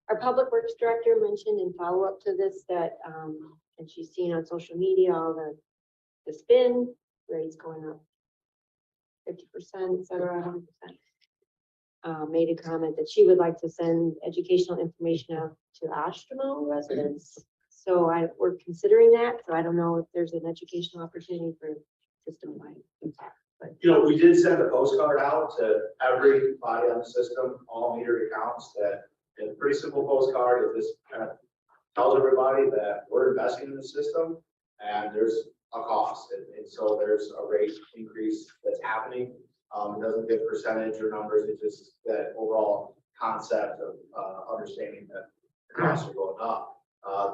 Our public works director mentioned in follow-up to this that, and she's seen on social media, all the spin rates going up 50%, et cetera, 100%. made a comment that she would like to send educational information out to Ashtabula residents. So we're considering that, so I don't know if there's an educational opportunity for system-wide. You know, we did send a postcard out to everybody on the system, all meter accounts, that, it's a pretty simple postcard. It just kind of tells everybody that we're investing in the system and there's a cost. And so there's a rate increase that's happening. It doesn't give percentage or numbers. It's just that overall concept of understanding that the costs are going up.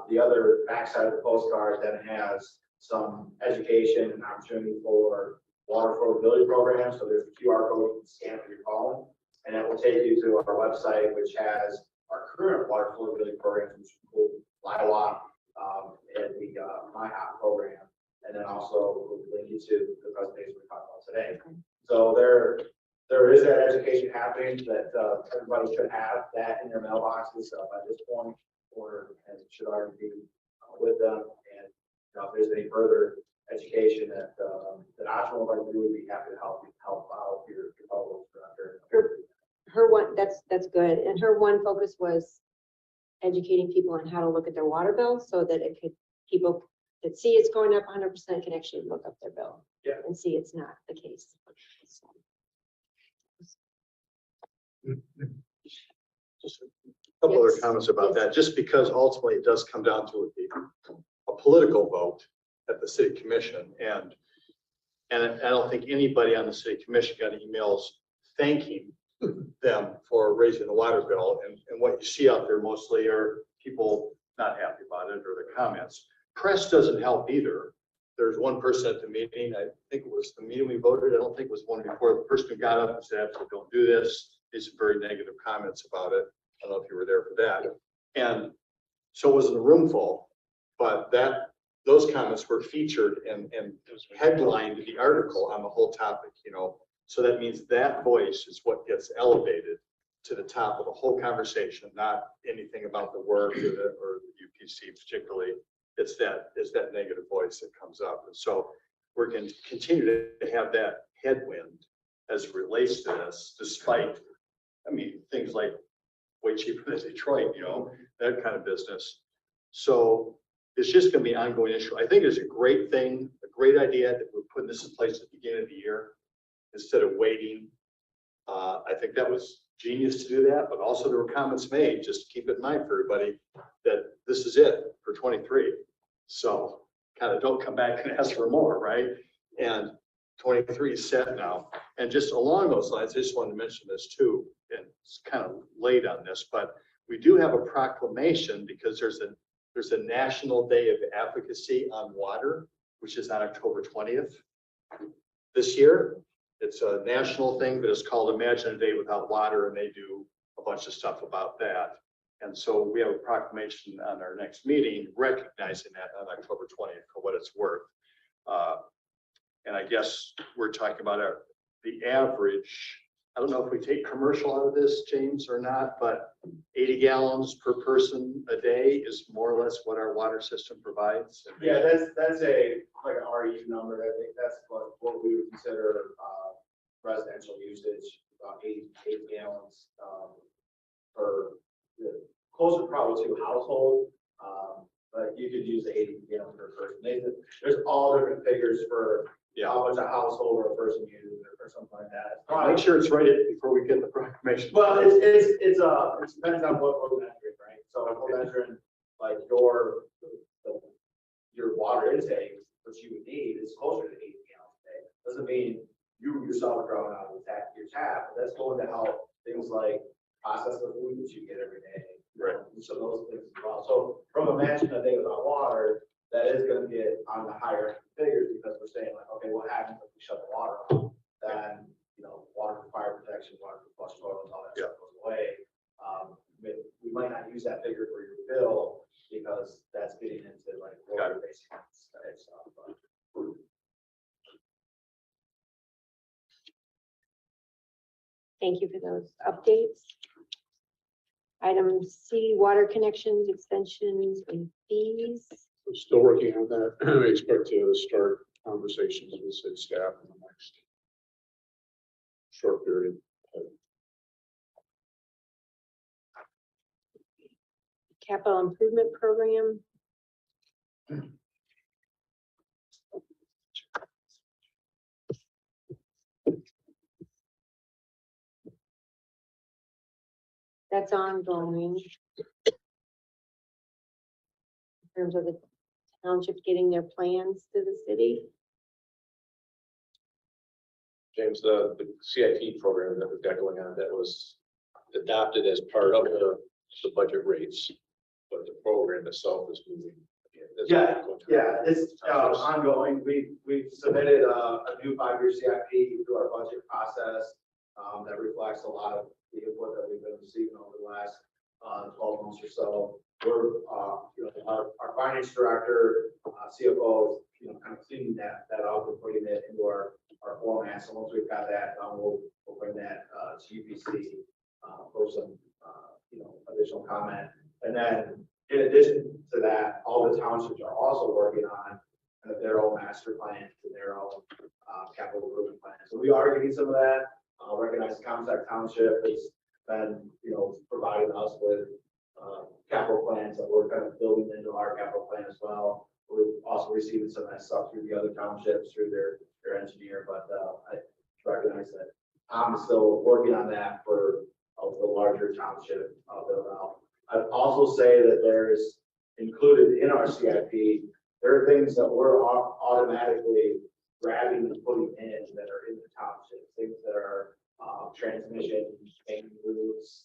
The other backside of the postcard then has some education and opportunity for water affordability programs. So there's a QR code you can scan for your phone, and it will take you to our website, which has our current water affordability programs, which include LIWA and the MyHop program, and then also we'll link you to the presentation we talked about today. So there is that education happening that everybody should have that in their mailboxes by this point, and it should already be with them. And if there's any further education that Ashland would like to do, we'd be happy to help out your public director. Her one, that's good. And her one focus was educating people on how to look at their water bill so that people that see it's going up 100% can actually look up their bill. Yeah. And see it's not the case. So. Just a couple other Yes. comments about Yes. that, just because ultimately it does come down to a political vote at the city commission. And I don't think anybody on the city commission got emails thanking them for raising the water bill. And what you see out there mostly are people not happy about it or the comments. Press doesn't help either. There's one person at the meeting, I think it was the meeting we voted, I don't think it was one before, the person who got up and said, absolutely don't do this. These very negative comments about it. I don't know if you were there for that. And so it wasn't a room full, but those comments were featured and headlined the article on the whole topic, you know. So that means that voice is what gets elevated to the top of the whole conversation, not anything about the work or the UPC particularly. It's that negative voice that comes up. And so we're going to continue to have that headwind as it relates to this, despite, I mean, things like way cheaper than Detroit, you know, that kind of business. So it's just going to be an ongoing issue. I think it's a great thing, a great idea that we're putting this in place at the beginning of the year instead of waiting. I think that was genius to do that, but also there were comments made, just keep it in mind for everybody, that this is it for 23. So kind of don't come back and ask for more, right? And 23 is set now. And just along those lines, I just wanted to mention this too, and it's kind of late on this, but we do have a proclamation because there's a National Day of Efficacy on Water, which is on October 20th this year. It's a national thing, but it's called Imagine a Day Without Water, and they do a bunch of stuff about that. And so we have a proclamation on our next meeting recognizing that on October 20th for what it's worth. And I guess we're talking about the average, I don't know if we take commercial out of this, James, or not, but 80 gallons per person a day is more or less what our water system provides. Yeah, that's a like an RU number. I think that's what we would consider residential usage, about 80 gallons per, closer probably to household, but you could use 80 gallons per person. There's all different figures for how much a household or a person uses or something like that. Make sure it's right before we get the proclamation. Well, it depends on what we're measuring, right? So if we're measuring like your water intake, which you would need is closer to 80 gallons a day. Doesn't mean you yourself are drawing out of your tap, but that's going to help things like process the food that you get every day. Right. So those things as well. So from Imagine a Day Without Water, that is going to get on the higher figures because we're saying like, okay, what happens if we shut the water off? Then, you know, water for fire protection, water for flush toilets, all that stuff goes away. We might not use that figure for your bill because that's getting into like water basic stuff. Thank you for those updates. Item C, water connections, extensions, and fees. We're still working on that. I expect to start conversations with city staff in the next short period. capital improvement program. That's ongoing. In terms of the township getting their plans to the city. James, the CIP program that we've got going on, that was adopted as part of the budget rates, but the program itself is moving. Yeah, it's ongoing. We've submitted a new 5-year CIP through our budget process that reflects a lot of the input that we've been receiving over the last 12 months or so. We're, our finance director, CFO, kind of cleaning that up and putting it into our format. So once we've got that done, we'll bring that to UPC for some, additional comment. And then in addition to that, all the townships are also working on their own master plans and their own capital improvement plans. So we are getting some of that. Recognized Comstock Township has been, providing us with capital plans that we're kind of building into our capital plan as well. We're also receiving some of that stuff through the other townships, through their engineer, but I recognize that I'm still working on that for the larger township build out. I'd also say that there's included in our CIP, there are things that we're automatically grabbing and putting in that are in the township, things that are transmission, main routes,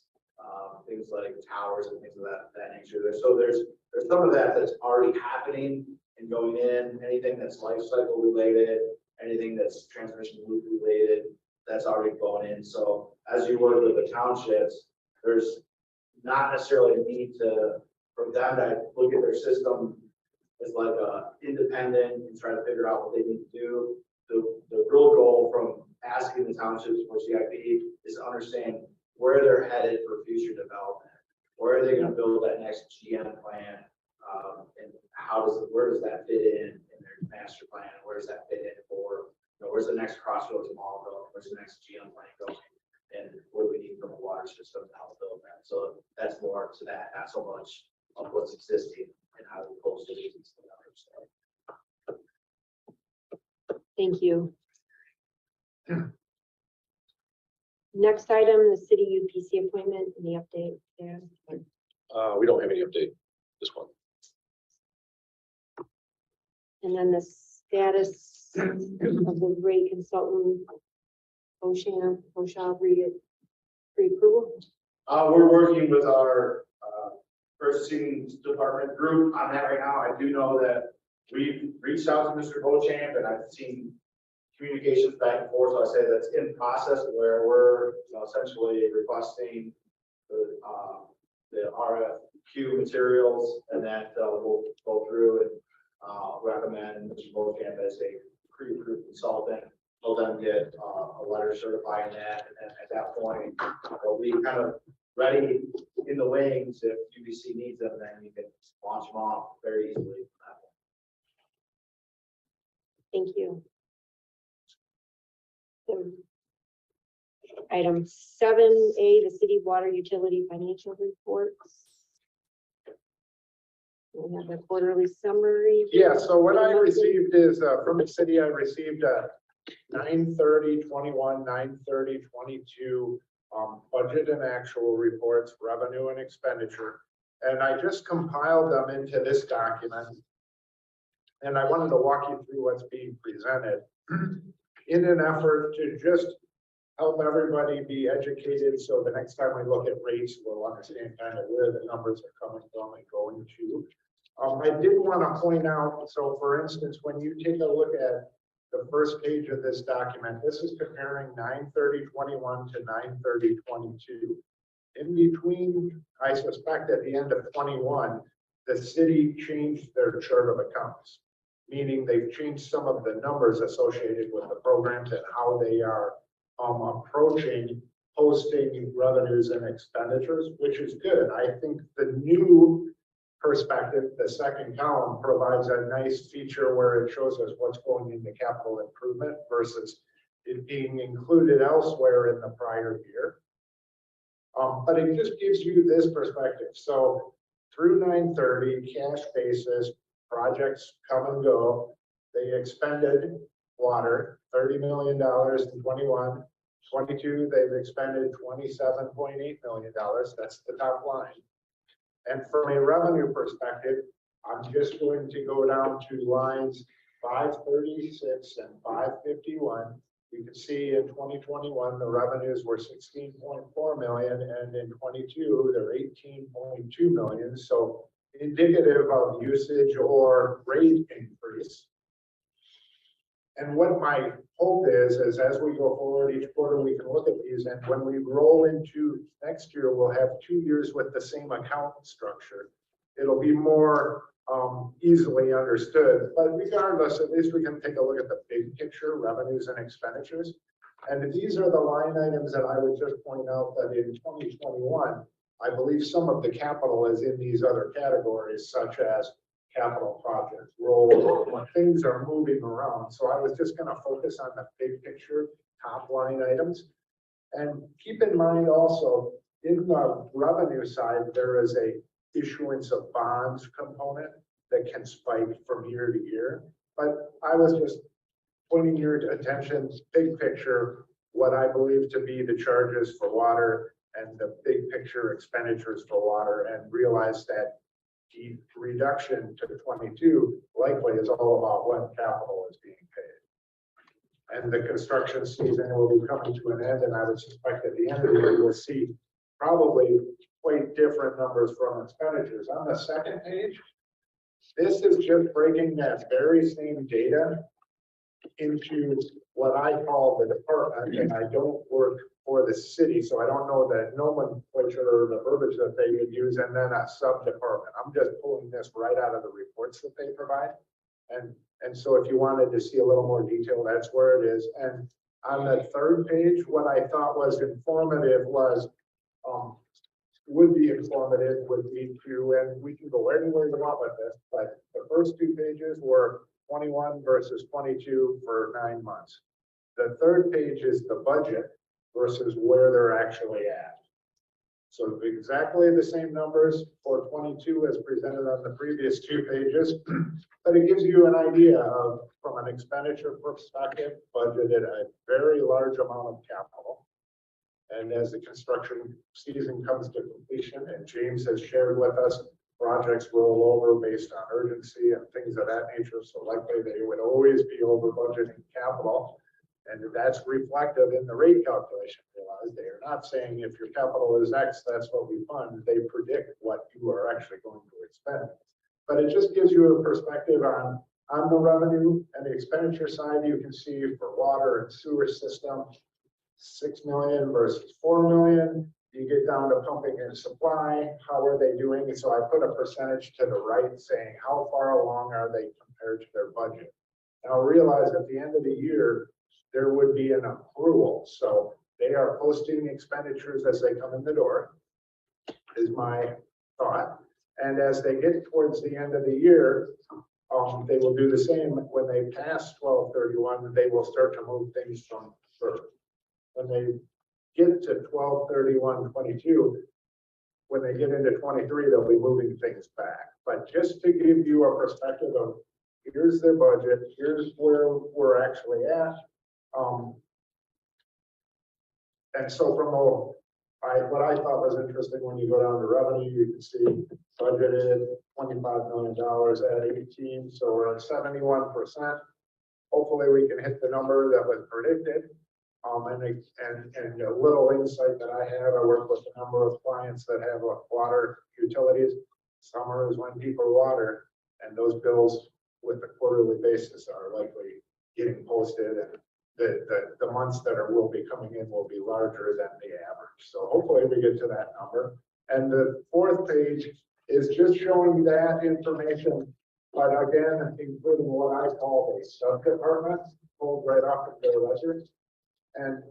things like towers and things of that nature. So there's some of that that's already happening and going in, anything that's life cycle related, anything that's transmission loop related, that's already going in. So as you work with the townships, there's not necessarily a need for them to look at their system as like independent and try to figure out what they need to do. The real goal from asking the townships for CIP is to understand where they're headed for future development. Where are they going to build that next GM plan? And where does that fit in their master plan? Where does that fit in for, where's the next crossroads mall going? Where's the next GM plan going? And what do we need from a water system to help build that? So that's more to that, not so much of what's existing and how we close cities and stuff. Thank you. Next item, the city UPC appointment and the update there. We don't have any update this one. And then the status of the rate consultant, Pwsd pre-approval. We're working with our purchasing department group on that right now. I do know that we've reached out to Mr. Beauchamp and I've seen communications back and forth. So I say that's in process where we're essentially requesting the RFQ materials, and that we'll go through and recommend Mr. Beauchamp as a pre-approved consultant. We'll then get a letter certifying that, and at that point, we'll be kind of ready in the wings. If UBC needs them, then you can launch them off very easily. Thank you. Item 7A, the city water utility financial reports. We have the quarterly summary. Yeah, so what I received is from the city, I received a 9/30/21, 9/30/22 budget and actual reports, revenue and expenditure. And I just compiled them into this document. And I wanted to walk you through what's being presented in an effort to just help everybody be educated. So the next time we look at rates, we'll understand kind of where the numbers are coming from and going to. I did want to point out, so for instance, when you take a look at the first page of this document, this is comparing 9/30/21 to 9/30/22. In between, I suspect at the end of 21, the city changed their chart of accounts, meaning they've changed some of the numbers associated with the programs and how they are approaching posting revenues and expenditures, which is good. I think the new perspective, the second column, provides a nice feature where it shows us what's going into capital improvement versus it being included elsewhere in the prior year. But it just gives you this perspective. So through 9/30, cash basis, projects come and go. They expended water, $30 million in 21. 22, they've expended $27.8 million. That's the top line. And from a revenue perspective, I'm just going to go down to lines 536 and 551. You can see in 2021, the revenues were 16.4 million, and in 22, they're 18.2 million. So indicative of usage or rate increase. And what my hope is as we go forward each quarter, we can look at these, and when we roll into next year, we'll have 2 years with the same account structure. It'll be more easily understood, but regardless, at least we can take a look at the big picture, revenues and expenditures. And these are the line items that I would just point out that in 2021, I believe some of the capital is in these other categories, such as capital projects, roll, when things are moving around. So I was just going to focus on the big picture, top line items. And keep in mind also, in the revenue side, there is a issuance of bonds component that can spike from year to year. But I was just pointing your attention, big picture, what I believe to be the charges for water and the big picture expenditures for water, and realize that the reduction to 22 likely is all about when capital is being paid. And the construction season will be coming to an end, and I would suspect at the end of the year, we'll see probably quite different numbers from expenditures. On the second page, this is just breaking that very same data into what I call the department, and I don't work for the city, so I don't know the nomenclature or the verbiage that they would use, and then a sub-department. I'm just pulling this right out of the reports that they provide. And so if you wanted to see a little more detail, that's where it is. And on the third page, what I thought was informative was, would be to, and we can go anywhere you want with this, but the first 2 pages were 21 versus 22 for 9 months. The third page is the budget versus where they're actually at. So exactly the same numbers for 22 as presented on the previous 2 pages, but it gives you an idea of, from an expenditure perspective, budgeted a very large amount of capital. And as the construction season comes to completion, and James has shared with us, projects roll over based on urgency and things of that nature. So likely they would always be over budgeting capital. And that's reflective in the rate calculation. Realize they are not saying if your capital is X, that's what we fund. They predict what you are actually going to expend. But it just gives you a perspective on the revenue and the expenditure side. You can see for water and sewer system, 6 million versus 4 million. You get down to pumping and supply. How are they doing? And so I put a percentage to the right saying how far along are they compared to their budget. Now realize at the end of the year, there would be an accrual. So they are posting expenditures as they come in the door, is my thought. And as they get towards the end of the year, they will do the same. When they pass 12/31, they will start to move things from first. When they get to 12/31/22, when they get into 23, they'll be moving things back. But just to give you a perspective of, here's their budget, here's where we're actually at. And so from what I thought was interesting, when you go down to revenue, you can see budgeted $25 million at 18, so we're at 71%. Hopefully we can hit the number that was predicted. And a little insight that I have, I work with a number of clients that have water utilities. Summer is when people water, and those bills with the quarterly basis are likely getting posted, and the months that will be coming in will be larger than the average. So hopefully we get to that number. And the fourth page is just showing that information, but again, including what I call a sub-department, pulled right off of their ledger. And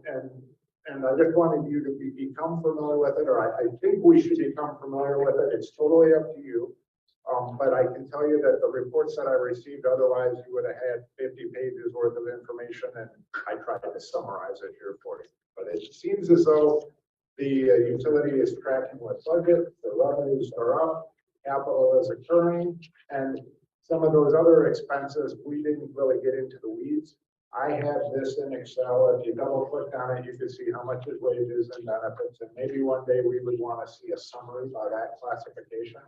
I just wanted you to become familiar with it, or I think we should become familiar with it. It's totally up to you. But I can tell you that the reports that I received, otherwise you would have had 50 pages worth of information, and I tried to summarize it here for you. But it seems as though the utility is tracking with budget, the revenues are up, capital is occurring, and some of those other expenses, we didn't really get into the weeds. I have this in Excel. If you double click on it, you can see how much is wages and benefits, and maybe one day we would want to see a summary by that classification.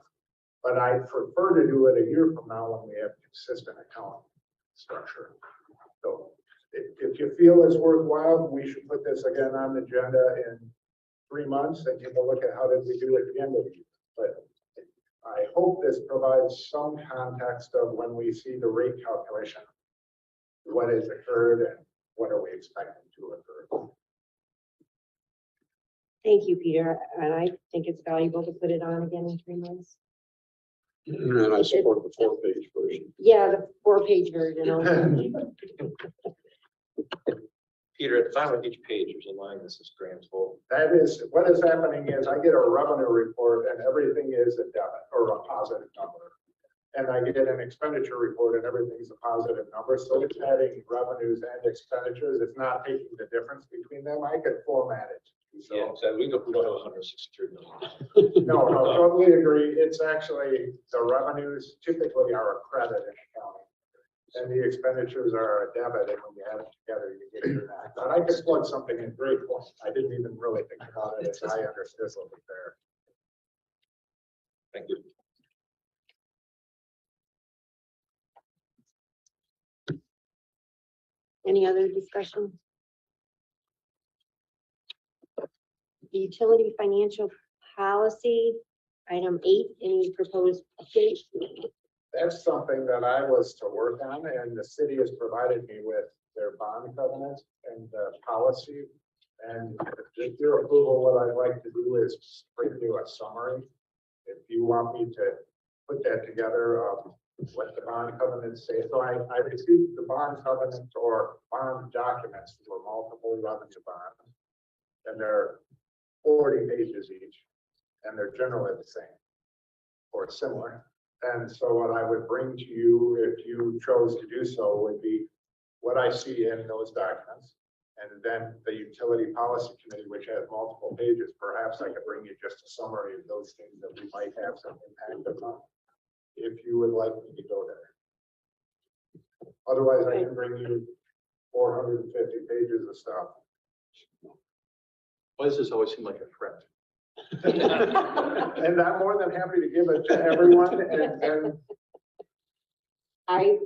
But I prefer to do it a year from now when we have consistent accounting structure. So if you feel it's worthwhile, we should put this again on the agenda in 3 months and take a look at how did we do at the end of the year. But I hope this provides some context of when we see the rate calculation, what has occurred and what are we expecting to occur. Thank you, Peter. And I think it's valuable to put it on again in 3 months. And I support the 4-page version. Yeah, the 4-page version. only. Peter, at the bottom of each page, there's a line that says grants full. That is, what is happening is I get a revenue report and everything is a debit or a positive number. And I get an expenditure report and everything's a positive number. So it's adding revenues and expenditures. It's not taking the difference between them. I could format it. Yeah, So, so we don't have 163 million. no, totally agree. It's actually, the revenues typically are a credit in accounting. And the expenditures are a debit, and when you add it together, you get your that. But I could plug something in, great point. I didn't even really think about it, as I understood something there. Thank you. Any other discussion? The utility financial policy, item 8, any proposed update? That's something that I was to work on, and the city has provided me with their bond covenant and policy. And with your approval, what I'd like to do is bring you a summary. If you want me to put that together, what the bond covenants say. So I received the bond covenant or bond documents for multiple revenue bonds, and they're 40 pages each, and they're generally the same or similar. And so what I would bring to you, if you chose to do so, would be what I see in those documents. And then the utility policy committee, which has multiple pages, perhaps I could bring you just a summary of those things that we might have some impact upon, if you would like me to go there. Otherwise, I can bring you 450 pages of stuff. Why does this always seem like a threat? And I'm more than happy to give it to everyone, and I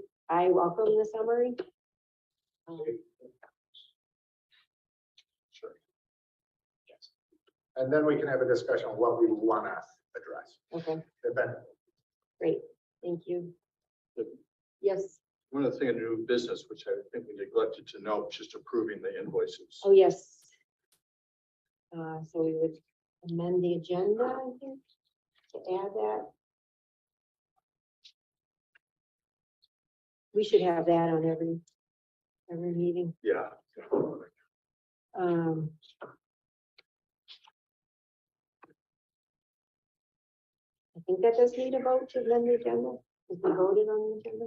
welcome the summary. sure. Yes. And then we can have a discussion on what we want to address. Okay, And then, great. Thank you. Yes. One of the things in new business, which I think we neglected to note, just approving the invoices. Oh, yes. So we would amend the agenda, I think, to add that. We should have that on every meeting. Yeah. I think that does need a vote to amend the agenda, because we voted on the agenda.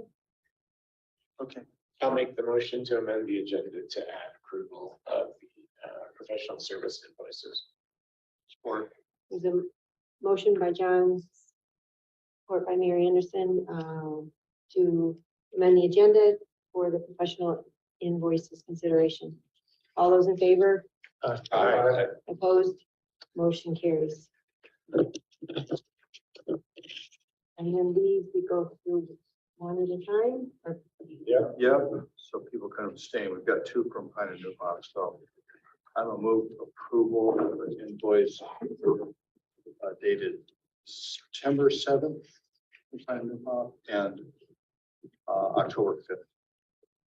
Okay. I'll make the motion to amend the agenda to add approval of the professional service invoices. Support. There's a motion by John, support by Mary Anderson, to amend the agenda for the professional invoices consideration. All those in favor? Aye. Opposed? Motion carries. And then these, we go through one at a time, or Yep. So people can abstain. We've got 2 from Pine and New Box. So I'm a move approval of an invoice dated September 7th from Pine and New Box and October 5th.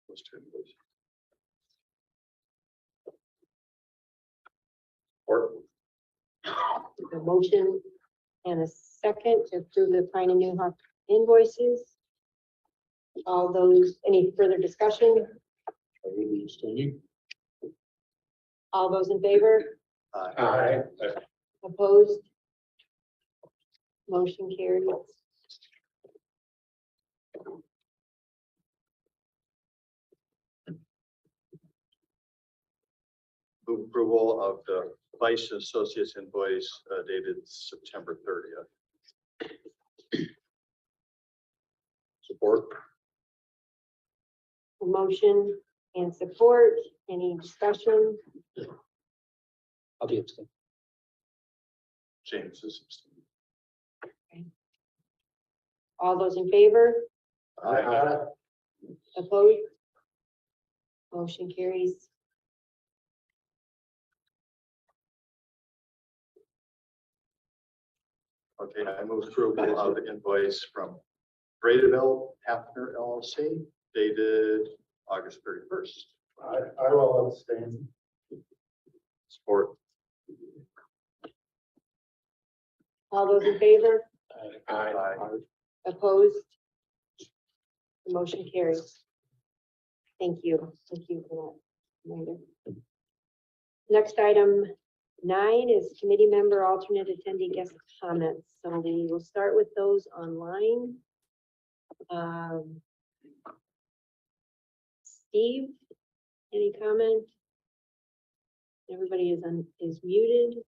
Those 2 invoices. or a motion and a second to approve the Pine and New Hawk invoices. All those, any further discussion? I will be abstaining. All those in favor? Aye. Opposed? Motion carries. Move approval of the Vice Associates invoice dated September 30th. Support. A motion and support. Any discussion? I'll be abstaining. James is. All those in favor? Opposed? Motion carries. Okay, I move approval of the invoice from Bradeville Hafner LLC dated August 31st. I will abstain. Support. All those in favor? Aye. Opposed? The motion carries. Thank you. Thank you for that reminder. Next item 9 is committee member alternate attendee guest comments. So we will start with those online. Steve, any comment? Everybody is muted.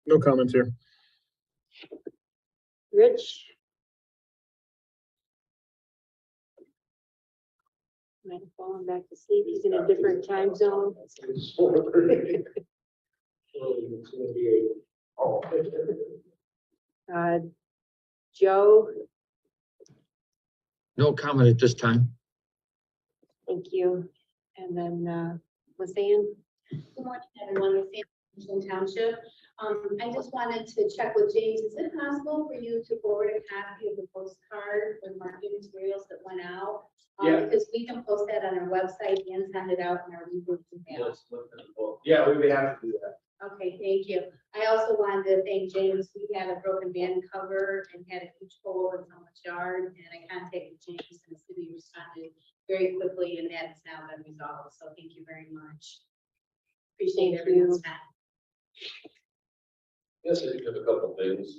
No comments here. Rich? Might have fallen back to sleep. He's in a different time zone. It's 4:30. So it's gonna be Joe, No comment at this time. thank you. And then, Lisanne? Good morning, everyone. This is Anderson Township. I just wanted to check with James. Is it possible for you to forward a copy of the postcard with marketing materials that went out? Yeah. Because we can post that on our website and send it out in our ebook email. Yeah, we'd be happy to do that. Okay, thank you. I also wanted to thank James. We had a broken van cover and had a huge hole in someone's yard, and I contacted James and the city responded very quickly, and that has now been resolved. So thank you very much. Appreciate Thank everyone's time. Yes, I think of a couple of things.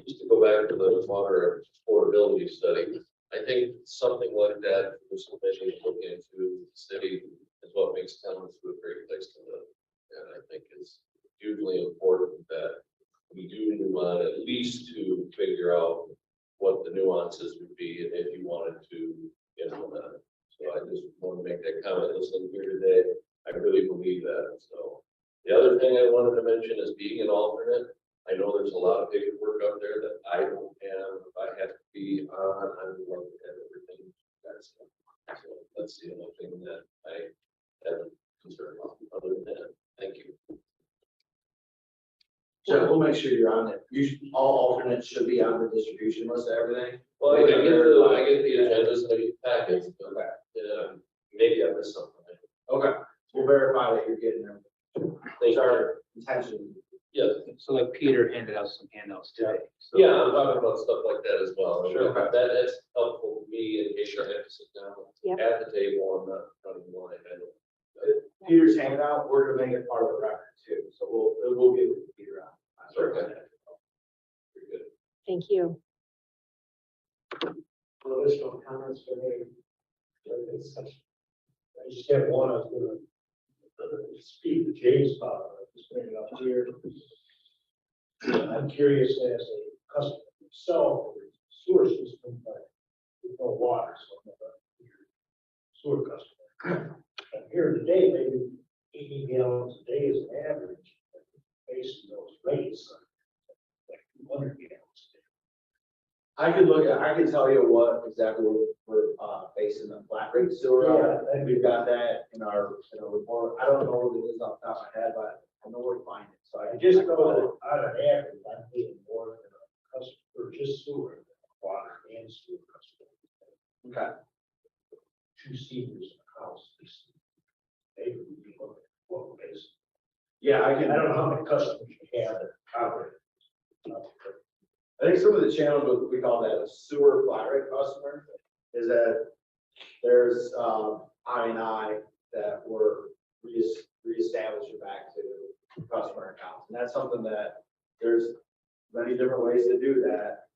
Just to go back to the water affordability study, I think something like that, this commission is looking into the city is what makes Kalamazoo a great place to live. And I think it's hugely important that we do move on at least to figure out what the nuances would be and if you wanted to implement it. So I just want to make that comment listening here today. I really believe that. So the other thing I wanted to mention is being an alternate. I know there's a lot of paperwork out there that I don't have. If I have to be on, I would love to have everything. So that's the only thing that I have concern about. Other than that, thank you. So we'll make sure you're on it. All alternates should be on the distribution list of everything. Well, I get the agendas and the packets. Okay. Maybe I missed something. Okay, we'll verify that you're getting them. These are intention. Yes. So like Peter handed out some handouts today. So Yeah, I'm talking about stuff like that as well. Sure. That's helpful to me in case I have to sit down Yep. at the table and not running line. Peter's handout, we're gonna make it part of the record too, so we'll get with Peter on. Okay. Very good. Thank you. additional comments for me. I just have one. I was gonna speak to James about it. Just bring it up here. I'm curious as a customer myself, sewer system, but with no water, so I'm not a sewer customer. And here today, maybe 80 gallons a day is an average, based on those rates, like 200 gallons a day. I can tell you what exactly we're basing the flat rate sewer on, and we've got that in our report. I don't know what it is off the top of my head, but I know where to find it, so I just know that on an average, I'm paying more than a customer, just sewer, water and sewer customer. Okay. Two seniors in the house. They would be looking at what base. Yeah, I don't know how many customers you have that cover it. I think some of the channels, we call that a sewer flat rate customer, is that there's I&I that we're reestablishing back to customer accounts. And that's something that there's many different ways to do that.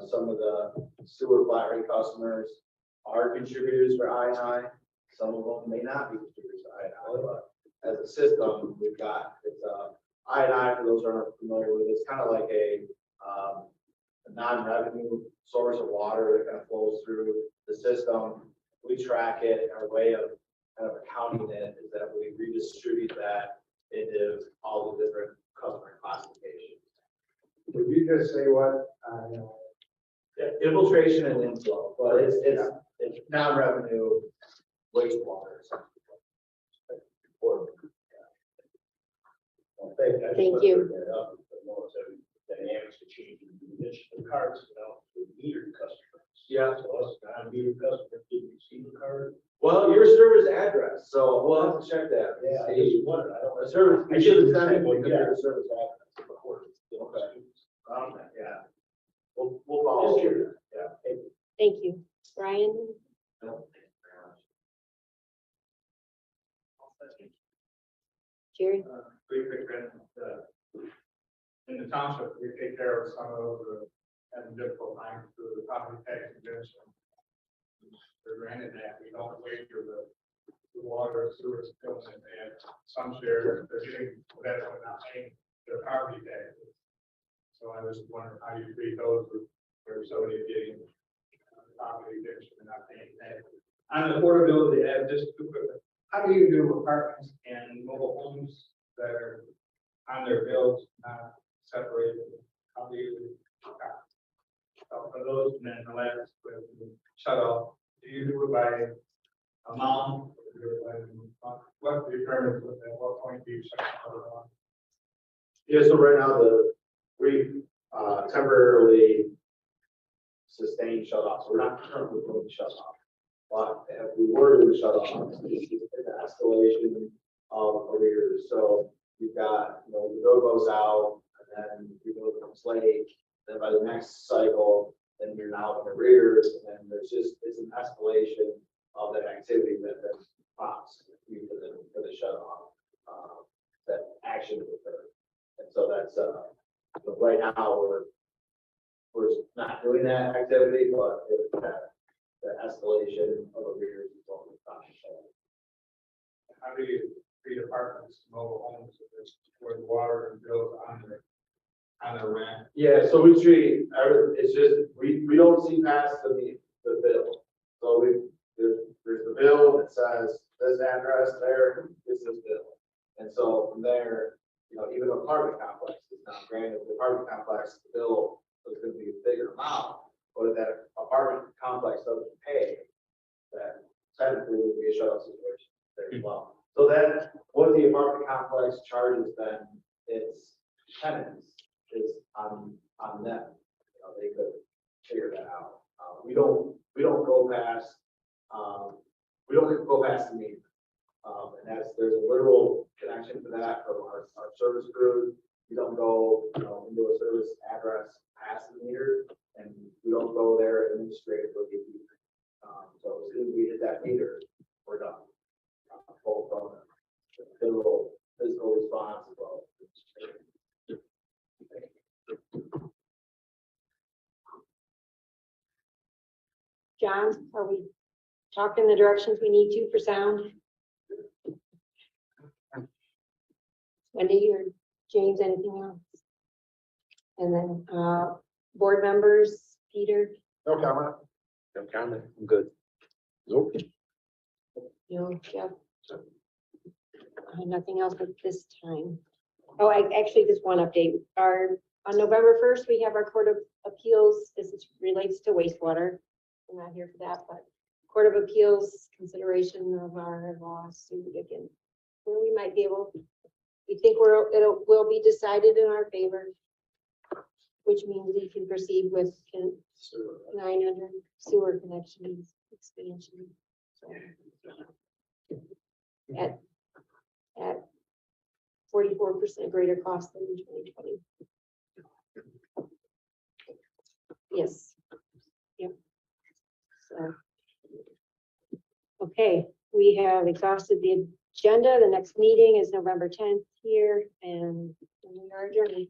Some of the sewer flat rate customers are contributors for I&I. Some of them may not be contributors to I&I, but as a system, we've got, it's I&I, for those who aren't familiar with it, it's kind of like a non-revenue source of water that kind of flows through the system. We track it. Our way of kind of accounting it is that we redistribute that into all the different customer classifications. Would you just say what, Infiltration and inflow, but it's non-revenue wastewater. Thank you. Dynamics are changing. You mentioned the cards, with metered customers. Yeah. So us non-metered customers didn't receive a card. Well, your server's address, so we'll have to check that. Yeah, I just wondered, I don't. The service, I we should should have send said, it well, because yeah, your service address. Okay. Yeah. We'll follow. Just curious. Yeah. Thank you. Brian? Jerry? Pretty quick, in the township, we take care of some of those having difficult times through the property tax exemption. For granted that we don't wait for the water, sewer, bills, and they have some shares, they're getting that are not paying their property taxes. So I was wondering how you treat those where somebody is getting property exemption and not paying taxes. On the affordability, I have just two quick. How do you do apartments and mobile homes that are on their bills, not separated? How do you for those? And then the last shut off, do you do it by amount? What determines at what point do you shut off? Yeah, so right now we temporarily sustain shut offs. We're not currently doing shut off. But if we were to shut off, it's an escalation of arrears. So you've got, the bill goes out and then your bill becomes late. Then by the next cycle, then you're now in arrears, and then it's an escalation of that activity that pops you for the shut off, that action occurred. And so that's, right now we're not doing that activity, but the escalation of arrears is what we're talking about. How do you treat apartments, mobile homes, where the water and bills on their rent? Yeah, so we treat it's just we don't see past the bill. So there's the bill that says this address there, this is bill. And so from there, even apartment complexes, now granted the apartment complex, the bill is going to be a bigger amount, but if that apartment complex doesn't pay, that technically would be a shut-off situation there as well. So then what the apartment complex charges then its tenants is on them. They could figure that out. We don't go past the meter. And there's a literal connection to that from our service crews. We don't go, into a service address past the meter, and we don't go there administratively either. So as soon as we hit that meter, we're done. Both from the physical response as well. John, are we talking the directions we need to for sound? Wendy or James, anything else? And then board members, Peter? No comment. No comment. I'm good. Nope. No, Jeff? Nothing else at this time. Oh, I actually just one update. On November 1st, we have our Court of Appeals. This relates to wastewater. I'm not here for that, but Court of Appeals consideration of our lawsuit again, where we might be able, we think it will be decided in our favor, which means we can proceed with 900 sewer connections expansion. So, at 44% greater cost than in 2020. Yes. Yep. So, okay, we have exhausted the agenda. The next meeting is November 10th here, and we are adjourned.